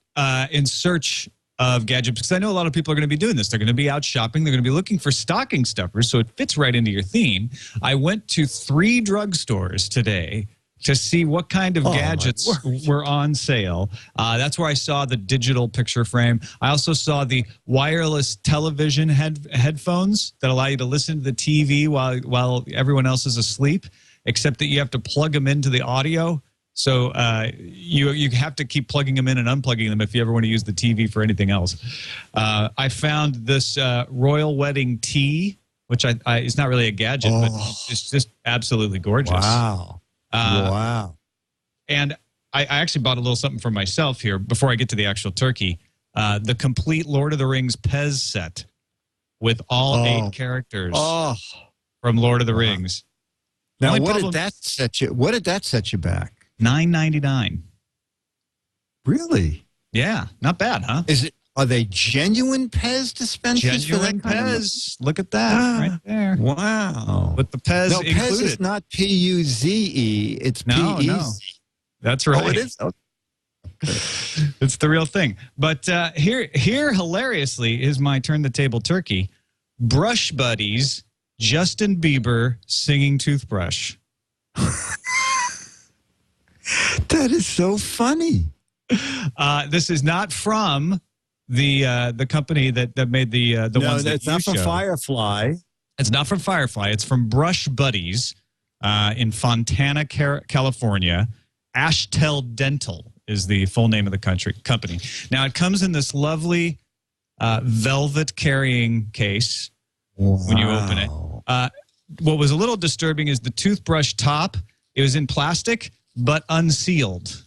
in search of gadgets because I know a lot of people are going to be doing this. They're going to be out shopping. They're going to be looking for stocking stuffers, so it fits right into your theme. I went to 3 drugstores today to see what kind of gadgets were on sale. That's where I saw the digital picture frame. I also saw the wireless television headphones that allow you to listen to the TV while everyone else is asleep, except that you have to plug them into the audio. So you have to keep plugging them in and unplugging them if you ever want to use the TV for anything else. I found this royal wedding tea, which it's not really a gadget, but it's just absolutely gorgeous.
Wow. Wow.
And I actually bought a little something for myself here before I get to the actual turkey. The complete Lord of the Rings Pez set with all 8 characters from Lord of the Rings.
Now, what did that set you back?
$9.99.
Really?
Yeah, not bad, huh?
Are they genuine Pez dispensers?
Genuine Pez. Look at that right there.
Wow.
With the Pez included.
Pez is not P-U-Z-E. It's P-E-Z.
No. That's right.
Oh, it is? Okay.
It's the real thing. But here, hilariously, is my turn the table turkey. Brush Buddies, Justin Bieber singing toothbrush.
That is so funny.
This is not from the company that made the ones that
it's not from Firefly.
It's not from Firefly. It's from Brush Buddies in Fontana, California. Ashtel Dental is the full name of the company. Now, it comes in this lovely velvet carrying case when you open it. What was a little disturbing is the toothbrush top. It was in plastic, but unsealed.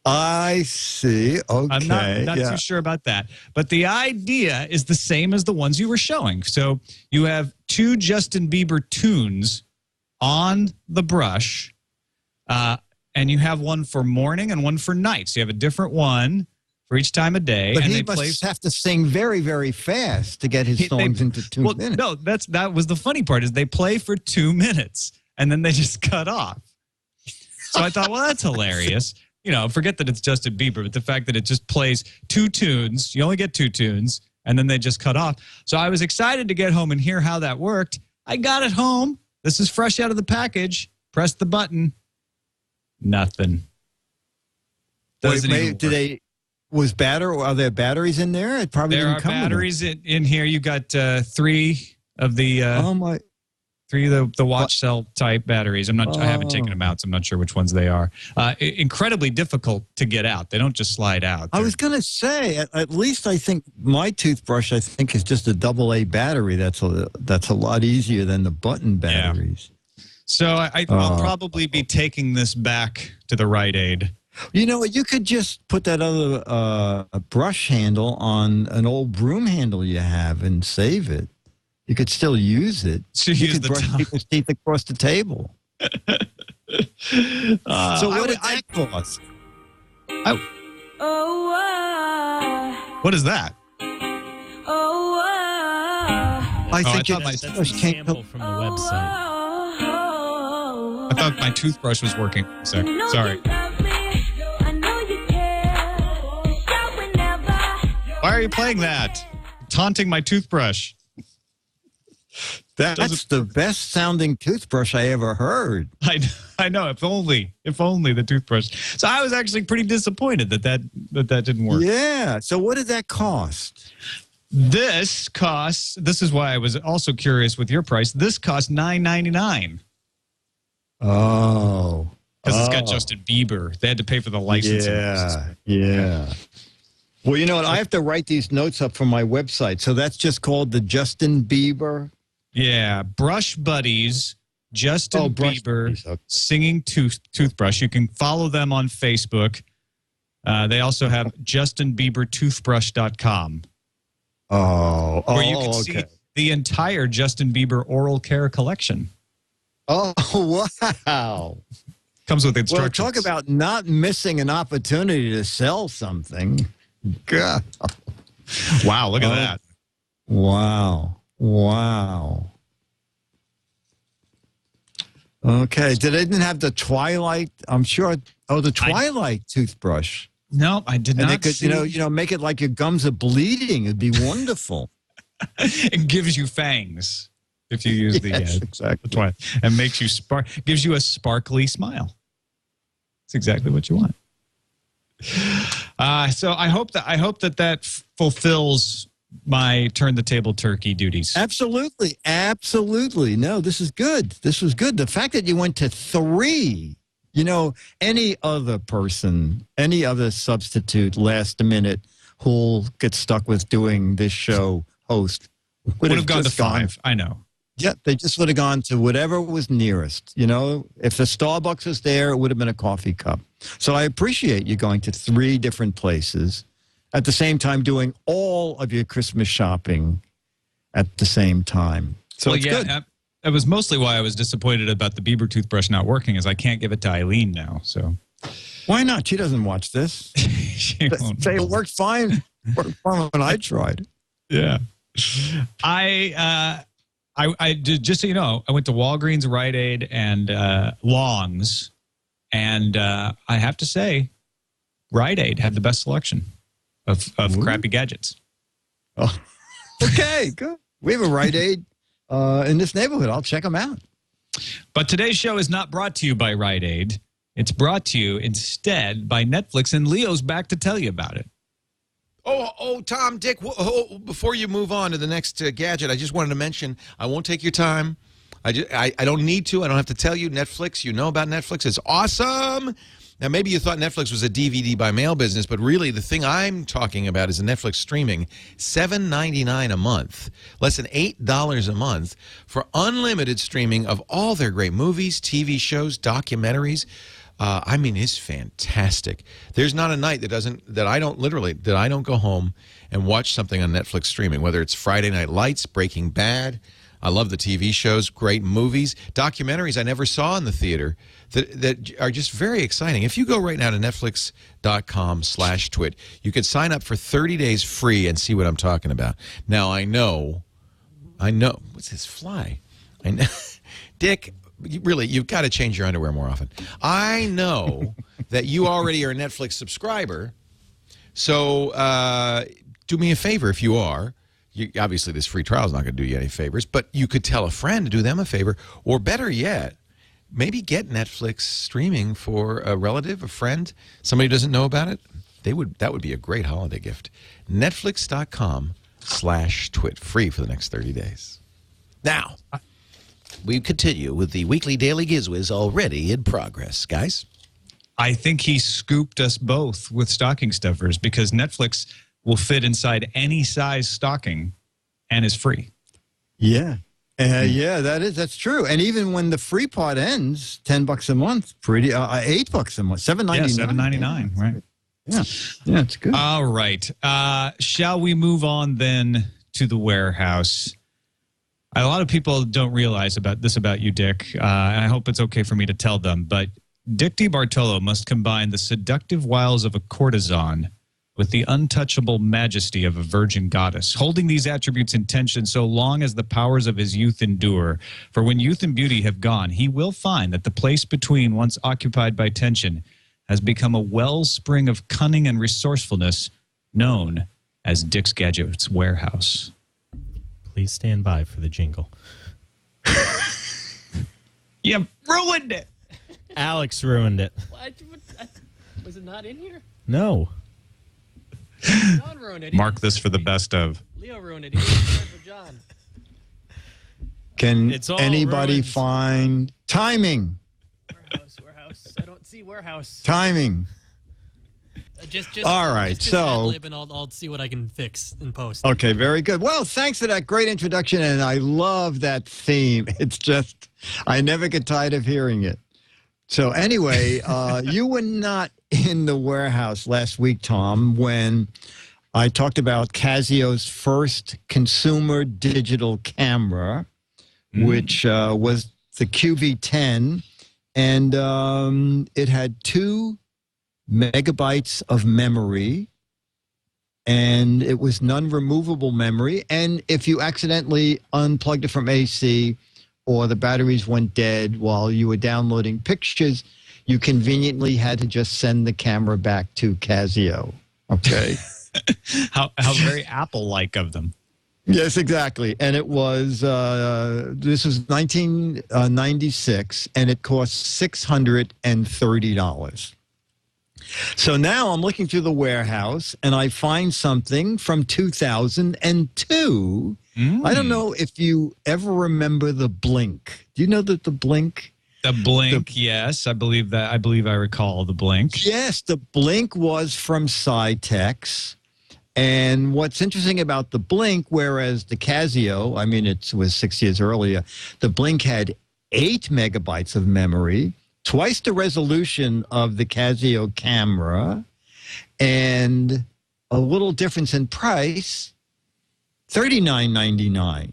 I see. Okay.
I'm not too sure about that. But the idea is the same as the ones you were showing. So you have 2 Justin Bieber tunes on the brush, and you have one for morning and one for night. So you have a different one for each time of day.
But
and
he must have to sing very, very fast to get his songs into 2 minutes.
No, that was the funny part is they play for 2 minutes, and then they just cut off. So I thought, well, that's hilarious. Forget that it's Justin Bieber, but the fact that it just plays 2 tunes, you only get 2 tunes, and then they just cut off. So I was excited to get home and hear how that worked. I got it home. This is fresh out of the package. Press the button. Nothing.
Are there batteries in there? It probably
there
didn't
are
come
batteries in here. You got 3 of the 3 of the watch cell type batteries. I haven't taken them out, so I'm not sure which ones they are. Incredibly difficult to get out. They don't just slide out.
I was going to say, at least I think my toothbrush, is just a AA battery. That's a lot easier than the button batteries.
Yeah. So I'll probably be taking this back to the Rite Aid.
You know what? You could just put that other brush handle on an old broom handle you have and save it. You could still use it.
So
you could brush people's teeth across the table. So what did that cost?
What is that?
I thought my sample from the website.
I thought my toothbrush was working. Sorry. Why are you playing that? Taunting my toothbrush.
That's the best sounding toothbrush I ever heard.
I know. If only the toothbrush. So I was actually pretty disappointed that didn't work.
Yeah. So what did that cost?
This is why I was also curious with your price. This cost $9.99.
Oh.
Because it's got Justin Bieber. They had to pay for the licensing.
Yeah. Well, you know what? I have to write these notes up for my website. So that's just called the Justin Bieber.
Yeah. Brush Buddies, Justin Bieber singing toothbrush. You can follow them on Facebook. They also have JustinBieberToothbrush.com.
Where
you can see the entire Justin Bieber oral care collection.
Oh, wow.
Comes with instructions.
Well, talk about not missing an opportunity to sell something. God.
Wow, look at that.
Wow. Okay. They didn't have the Twilight, I'm sure. Oh, the Twilight toothbrush.
No, I did not.
They could, make it like your gums are bleeding. It'd be wonderful.
It gives you fangs if you use the
exactly.
Twilight, and makes you gives you a sparkly smile. It's exactly what you want. So I hope that fulfills my turn the table turkey duties.
Absolutely. No, this is good. The fact that you went to 3, any other person, any other substitute last minute who'll get stuck with doing this show host would have
gone to 5. I know.
Yeah, they just would have gone to whatever was nearest. If the Starbucks was there, it would have been a coffee cup. So I appreciate you going to 3 different places at the same time, doing all of your Christmas shopping at the same time. So it's good.
That was mostly why I was disappointed about the Bieber toothbrush not working, is I can't give it to Eileen now. So
why not? She doesn't watch this. Say it worked fine. Worked fine when I tried.
Yeah. I did, just so you know, I went to Walgreens, Rite Aid, and Long's, and I have to say, Rite Aid had the best selection of crappy gadgets.
Oh, okay, good. We have a Rite Aid in this neighborhood. I'll check them out.
But today's show is not brought to you by Rite Aid. It's brought to you instead by Netflix, and Leo's back to tell you about it.
Oh, Tom, Dick, before you move on to the next gadget, I just wanted to mention, I won't take your time. I don't need to. I don't have to tell you. Netflix, you know about Netflix. It's awesome. Now, maybe you thought Netflix was a DVD by mail business, but really the thing I'm talking about is a Netflix streaming, $7.99 a month, less than $8 a month for unlimited streaming of all their great movies, TV shows, documentaries. It's fantastic. There's not a night that I don't go home and watch something on Netflix streaming, whether it's Friday Night Lights, Breaking Bad. I love the TV shows, great movies, documentaries I never saw in the theater that are just very exciting. If you go right now to netflix.com/twit, you could sign up for 30 days free and see what I'm talking about. Now, I know, what's this fly? I know, Dick, really, you've got to change your underwear more often. I know that you already are a Netflix subscriber, so do me a favor if you are. Obviously, this free trial is not going to do you any favors, but you could tell a friend to do them a favor, or better yet, maybe get Netflix streaming for a relative, a friend, somebody who doesn't know about it. That would be a great holiday gift. Netflix.com/twit, free for the next 30 days.
Now, we continue with the weekly Daily GizWiz already in progress, guys.
I think he scooped us both with stocking stuffers because Netflix will fit inside any size stocking and is free.
Yeah. That's true. And even when the free part ends, $10 a month, $8 a month, $7.99.
Yeah, $7.99, right?
Yeah, it's good.
All right. Shall we move on then to the warehouse? A lot of people don't realize about you, Dick, and I hope it's okay for me to tell them, but Dick DeBartolo must combine the seductive wiles of a courtesan with the untouchable majesty of a virgin goddess, holding these attributes in tension so long as the powers of his youth endure. For when youth and beauty have gone, he will find that the place between, once occupied by tension, has become a wellspring of cunning and resourcefulness known as Dick's Gadgets Warehouse.
Please stand by for the jingle.
You ruined it.
Alex ruined it.
What? Was it not in here?
No.
John ruined it.
Mark this for the best of.
Leo ruined it. He didn't for John.
Can anybody
ruined.
find timing?
Warehouse. I don't see warehouse.
Timing.
Just
all right,
just
so
ad-lib and I'll see what I can fix in post.
Okay, very good. Well, thanks for that great introduction, and I love that theme. It's just, I never get tired of hearing it. So anyway, you were not in the warehouse last week, Tom, when I talked about Casio's first consumer digital camera, which was the QV10, and it had 2 megabytes of memory, and it was non-removable memory. And if you accidentally unplugged it from AC or the batteries went dead while you were downloading pictures, you conveniently had to just send the camera back to Casio. Okay.
How very Apple-like of them.
Yes, exactly. And it was, this was 1996, and it cost $630. So now I'm looking through the warehouse, and I find something from 2002. I don't know if you ever remember the Blink. Do you know that the Blink?
The Blink, yes. I believe I recall the Blink.
Yes, the Blink was from Cytex. And what's interesting about the Blink, whereas the Casio, I mean, it was 6 years earlier, the Blink had 8 megabytes of memory, twice the resolution of the Casio camera, and a little difference in price, $39.99.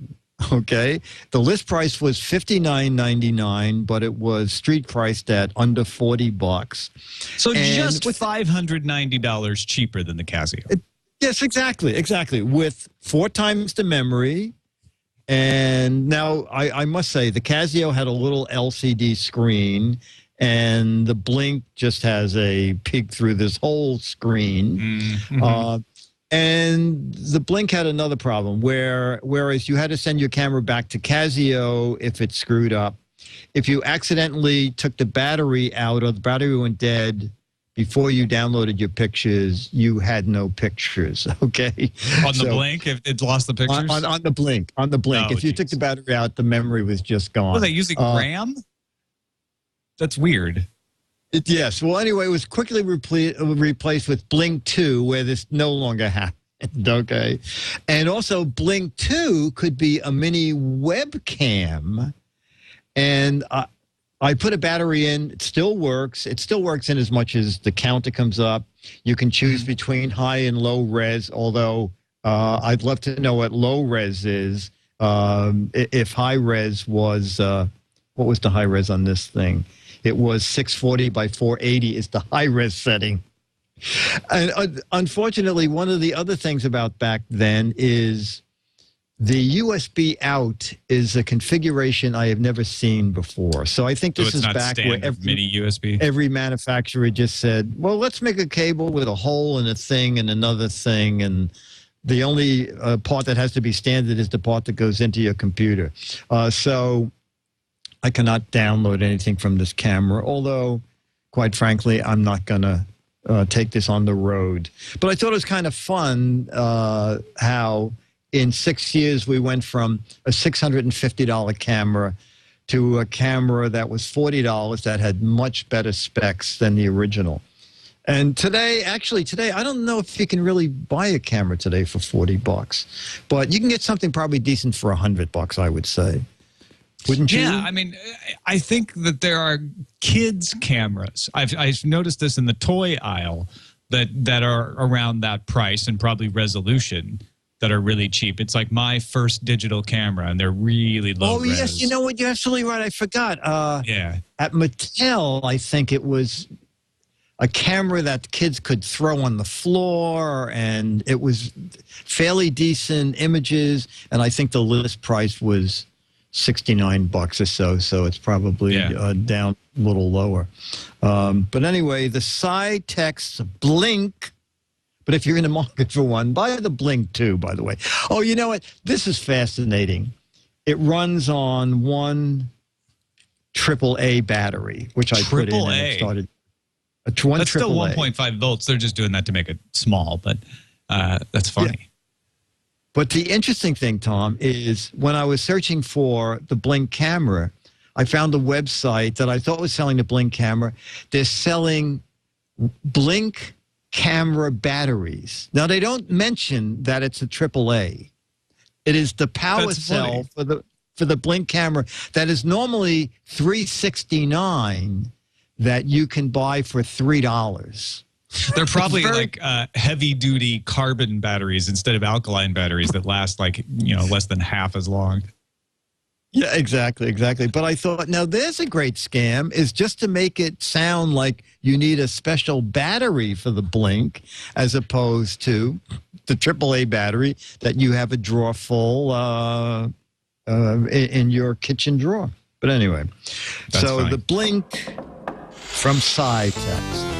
Okay, the list price was $59.99, but it was street priced at under $40.
So just $590 cheaper than the Casio.
Yes, exactly. With 4 times the memory. And now I must say the Casio had a little LCD screen, and the Blink just has a peek through this whole screen. And the Blink had another problem whereas you had to send your camera back to Casio if it screwed up. If you accidentally took the battery out or the battery went dead before you downloaded your pictures, you had no pictures, okay?
On the Blink, if it lost the pictures?
On the Blink. Oh, if you took the battery out, the memory was just gone.
Was they using RAM? That's weird.
Yes. Well, anyway, it was quickly replaced with Blink 2, where this no longer happened, okay? And also, Blink 2 could be a mini webcam, and I put a battery in. It still works. It still works in as much as the counter comes up. You can choose between high and low res, although I'd love to know what low res is. If high res was, what was the high res on this thing? It was 640 by 480 is the high res setting. And unfortunately, one of the other things about back then is the USB out is a configuration I have never seen before. So I think this is back where
mini USB.
Every manufacturer just said, well, let's make a cable with a hole and a thing and another thing. And the only part that has to be standard is the part that goes into your computer. So I cannot download anything from this camera, although, quite frankly, I'm not going to take this on the road. But I thought it was kind of fun how in 6 years we went from a $650 camera to a camera that was $40 that had much better specs than the original. And today, I don't know if you can really buy a camera today for $40, but you can get something probably decent for $100, I would say. Wouldn't you?
Yeah, I mean, I think that there are kids' cameras. I've noticed this in the toy aisle that are around that price and probably resolution that are really cheap. It's like my first digital camera, and they're really low res.
Yes, you know what? You're absolutely right. I forgot.
Yeah.
At Mattel, I think it was a camera that kids could throw on the floor, and it was fairly decent images, and I think the list price was $69 or so, so it's probably down a little lower. But anyway, the Cytex Blink, but if you're in the market for one, buy the Blink 2, by the way. Oh, you know what? This is fascinating. It runs on one AAA battery, which I put in and it started.
That's still 1.5 volts. They're just doing that to make it small, but that's funny.
Yeah. But the interesting thing, Tom, is when I was searching for the Blink camera, I found a website that I thought was selling the Blink camera. They're selling Blink camera batteries. Now, they don't mention that it's a AAA. It is the power cell for the Blink camera that is normally $369 that you can buy for $3.
They're probably like heavy-duty carbon batteries instead of alkaline batteries that last less than half as long.
Yeah, exactly. But I thought, now there's a great scam, is just to make it sound like you need a special battery for the Blink, as opposed to the AAA battery that you have a drawer full in your kitchen drawer. But anyway,
That's fine.
The Blink from SciText.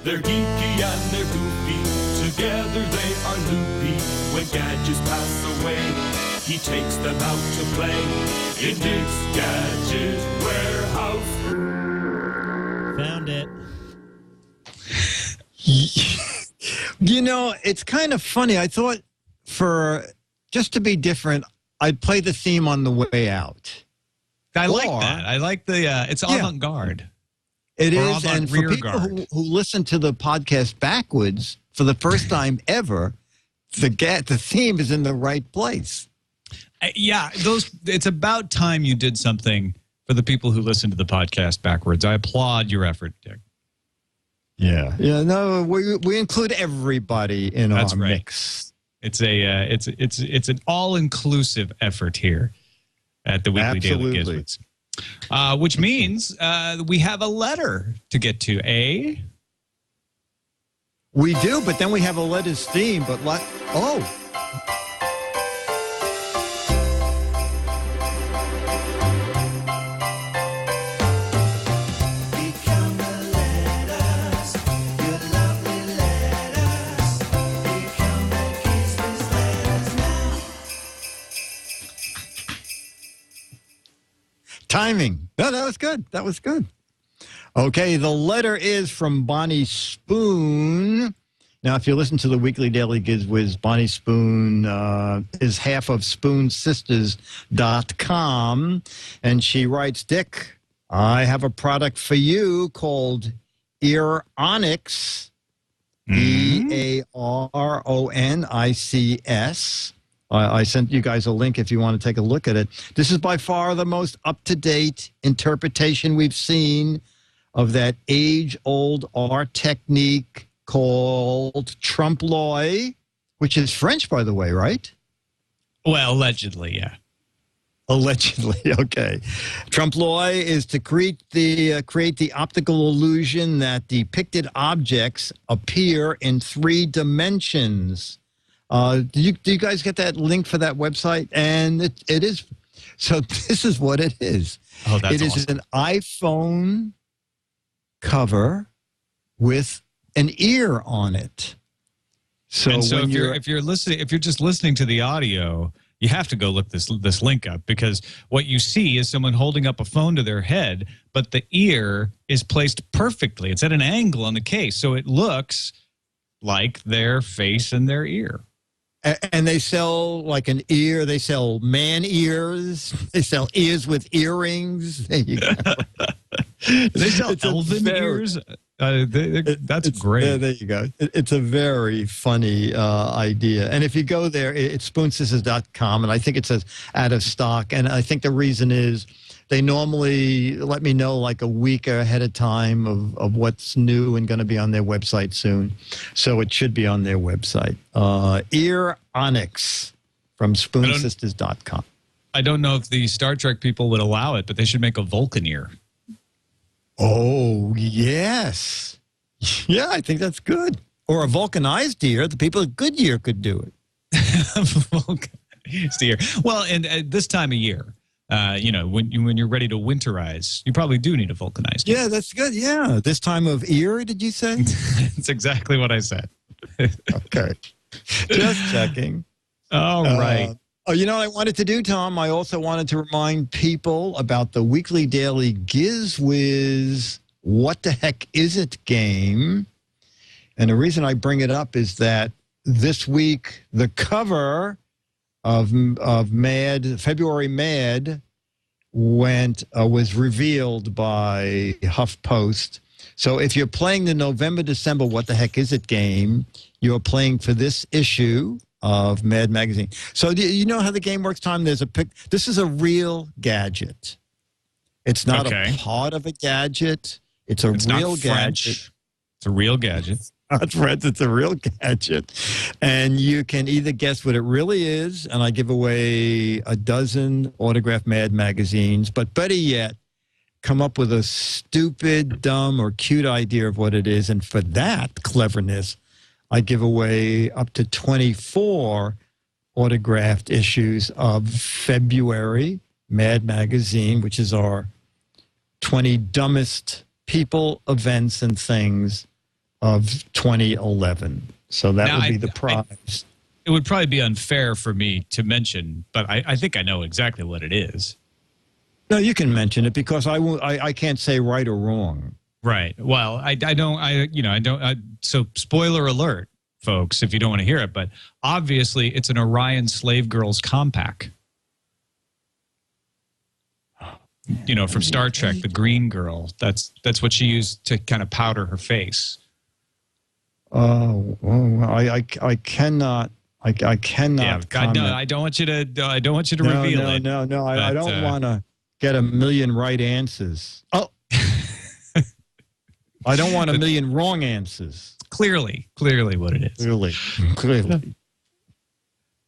They're geeky and they're goofy, together they are loopy. When gadgets pass away, he takes them out to play in Dick's Gadget Warehouse.
Found it.
You know, it's kind of funny. I thought just to be different, I'd play the theme on the way out.
I like that. I like the, it's avant-garde.
It
Or
is, and for people who listen to the podcast backwards for the first time ever, the theme is in the right place.
It's about time you did something for the people who listen to the podcast backwards. I applaud your effort, Dick.
Yeah. No, we include everybody in our mix.
It's an all-inclusive effort here at the Weekly Daily GizWiz. Which means we have a letter to get to, eh?
We do, but then we have a letters theme, but timing. No, that was good. Okay, the letter is from Bonnie Spoon. Now, if you listen to the Weekly Daily GizWiz, Bonnie Spoon is half of spoonsisters.com, and she writes, Dick, I have a product for you called Ear Onyx, EARONICS. I sent you guys a link if you want to take a look at it. This is by far the most up-to-date interpretation we've seen of that age-old art technique called trompe-l'oeil, which is French, by the way, right?
Well, allegedly, yeah.
Allegedly, okay. Trompe-l'oeil is to create the optical illusion that depicted objects appear in 3 dimensions. Do you guys get that link for that website? And it is. So this is what it is.
Oh, that's
awesome. It is an iPhone cover with an ear on it. So
if you're just listening to the audio, you have to go look this link up, because what you see is someone holding up a phone to their head, but the ear is placed perfectly. It's at an angle on the case, so it looks like their face and their ear.
And they sell like an ear. They sell man ears. They sell ears with earrings. There you go.
They sell elven ears. That's great.
Yeah, there you go. It's a very funny idea. And if you go there, it's spoonsisters.com, and I think it says out of stock. And I think the reason is they normally let me know like a week ahead of time of what's new and going to be on their website soon. So it should be on their website. Ear Onyx from spoonsisters.com.
I don't know if the Star Trek people would allow it, but they should make a Vulcan ear.
Oh, yes. Yeah, I think that's good. Or a vulcanized ear. The people at Goodyear could do it.
Vulcanized ear. Well, and this time of year, when you're ready to winterize, you probably do need a vulcanized ear.
Yeah, that's good. Yeah. This time of year, did you say?
That's exactly what I said.
Okay. Just checking.
All right.
You know what I wanted to do, Tom? I also wanted to remind people about the Weekly Daily GizWiz What the Heck Is It game. And the reason I bring it up is that this week, the cover of February Mad was revealed by HuffPost. So if you're playing the November-December What the Heck Is It game, you're playing for this issue of Mad Magazine. So do you know how the game works, Tom? There's a pic. This is a real gadget. It's not a part of a gadget. It's real gadget.
It's a real gadget.
Not French, it's a real gadget. And you can either guess what it really is, and I give away a dozen autographed Mad magazines, but better yet, come up with a stupid, dumb, or cute idea of what it is. And for that cleverness, I give away up to 24 autographed issues of February Mad Magazine, which is our 20 dumbest people, events, and things of 2011. So that would be the prize.
It would probably be unfair for me to mention, but I think I know exactly what it is.
No, you can mention it because I can't say right or wrong.
Right. Well, I don't. So spoiler alert, folks, if you don't want to hear it, but obviously it's an Orion Slave Girls compact. You know, from Star Trek, the green girl. That's what she used to kind of powder her face.
Oh, I cannot. I cannot. Yeah,
God, no, I don't want you to. I don't want you to reveal it.
No. I don't want to get a million right answers. Oh, I don't want a million wrong answers.
Clearly what it is.
Clearly.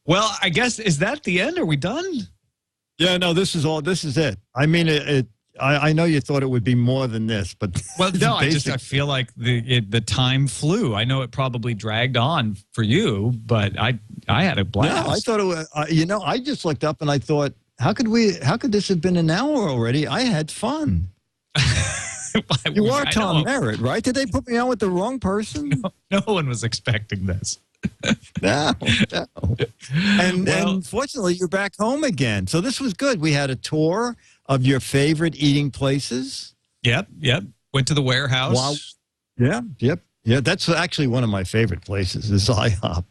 Well, I guess, is that the end? Are we done?
Yeah, no, this is it. I mean, I know you thought it would be more than this, but
well, no, I feel like the time flew. I know it probably dragged on for you, but I had a blast.
No, I thought it was. I just looked up and I thought, how could this have been an hour already? I had fun. You are Tom Merritt, right? Did they put me on with the wrong person?
No one was expecting this.
No. And fortunately, you're back home again. So this was good. We had a tour of your favorite eating places.
Yep. Went to the warehouse.
Yep. Yeah, that's actually one of my favorite places is IHOP.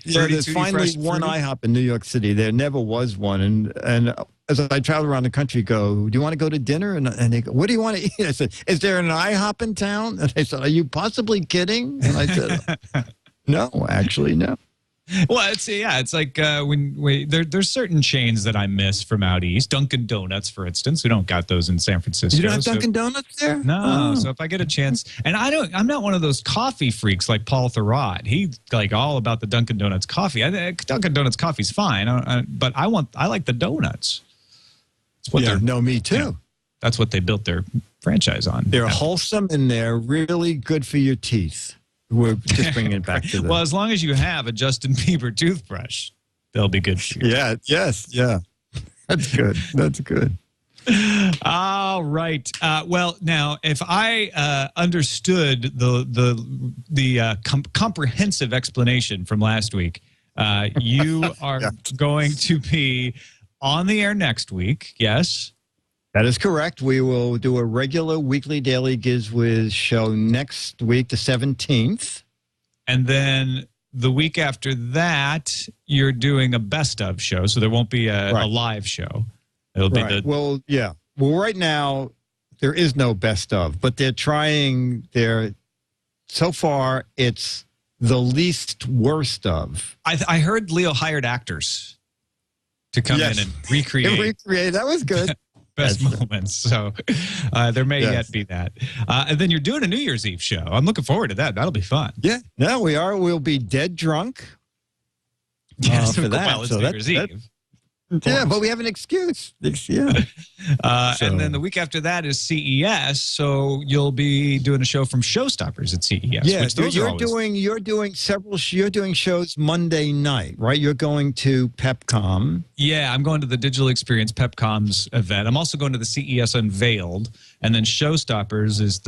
There's finally one IHOP in New York City. There never was one. And as I travel around the country, do you want to go to dinner? And they go, what do you want to eat? I said, is there an IHOP in town? And they said, are you possibly kidding? And I said, no, actually, no.
Well, it's like there's certain chains that I miss from out east. Dunkin' Donuts, for instance. We don't got those in San Francisco.
You don't have Dunkin' Donuts there?
No. Oh. So if I get a chance, and I'm not one of those coffee freaks like Paul Thurrott. He's like all about the Dunkin' Donuts coffee. Dunkin' Donuts coffee's fine, but I like the donuts. It's what
me too.
That's what they built their franchise on.
They're wholesome and they're really good for your teeth. We're just bringing it back to
well, as long as you have a Justin Bieber toothbrush, they'll be good for you.
Yeah. That's good.
All right. Well, now, if I understood the comprehensive explanation from last week, you are going to be on the air next week. Yes.
That is correct. We will do a regular weekly Daily GizWiz show next week, the 17th.
And then the week after that, you're doing a best of show, so there won't be a live show. It'll be
Well, right now, there is no best of, but they're trying so far, it's the least worst of.
I heard Leo hired actors to come in and recreate.
That was good.
Best moments. So there may yet be that. And then you're doing a New Year's Eve show. I'm looking forward to that. That'll be fun.
Yeah. No, we are. We'll be dead drunk. For that.
Well, it's New Year's Eve.
Yeah, but we have an excuse. Yeah.
And then the week after that is CES, so you'll be doing a show from Showstoppers at CES.
Yeah, you're doing shows Monday night, right? You're going to PepCom.
Yeah, I'm going to the Digital Experience PepCom's event. I'm also going to the CES Unveiled, and then Showstoppers is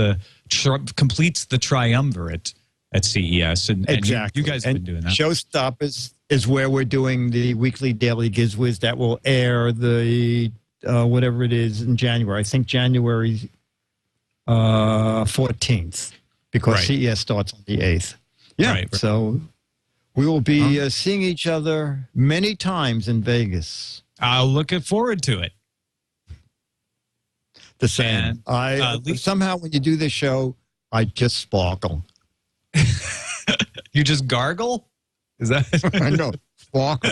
completes the triumvirate at CES. And you guys have been doing that.
Showstoppers is where we're doing the weekly Daily GizWiz that will air the whatever it is in January. I think January 14th because CES starts on the 8th. Yeah, right. So we will be seeing each other many times in Vegas.
I'm looking forward to it.
The same. Somehow when you do this show, I just sparkle.
You just gargle? Is that?
I know. Sparkle.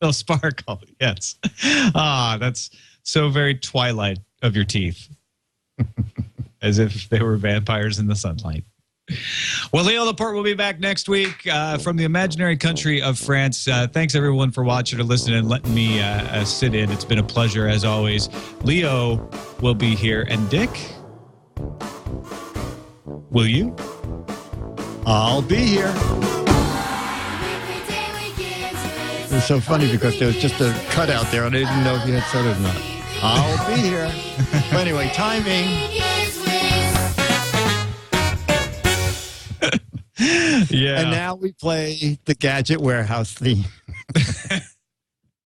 Oh, sparkle. Yes. That's so very Twilight of your teeth, as if they were vampires in the sunlight. Well, Leo Laporte will be back next week from the imaginary country of France. Thanks, everyone, for watching or listening and letting me sit in. It's been a pleasure, as always. Leo will be here. And Dick, will you?
I'll be here. It was so funny because there was just a cutout there, and I didn't know if you had said it or not. I'll be here. But anyway, timing.
Yeah.
And now we play the Gadget Warehouse theme.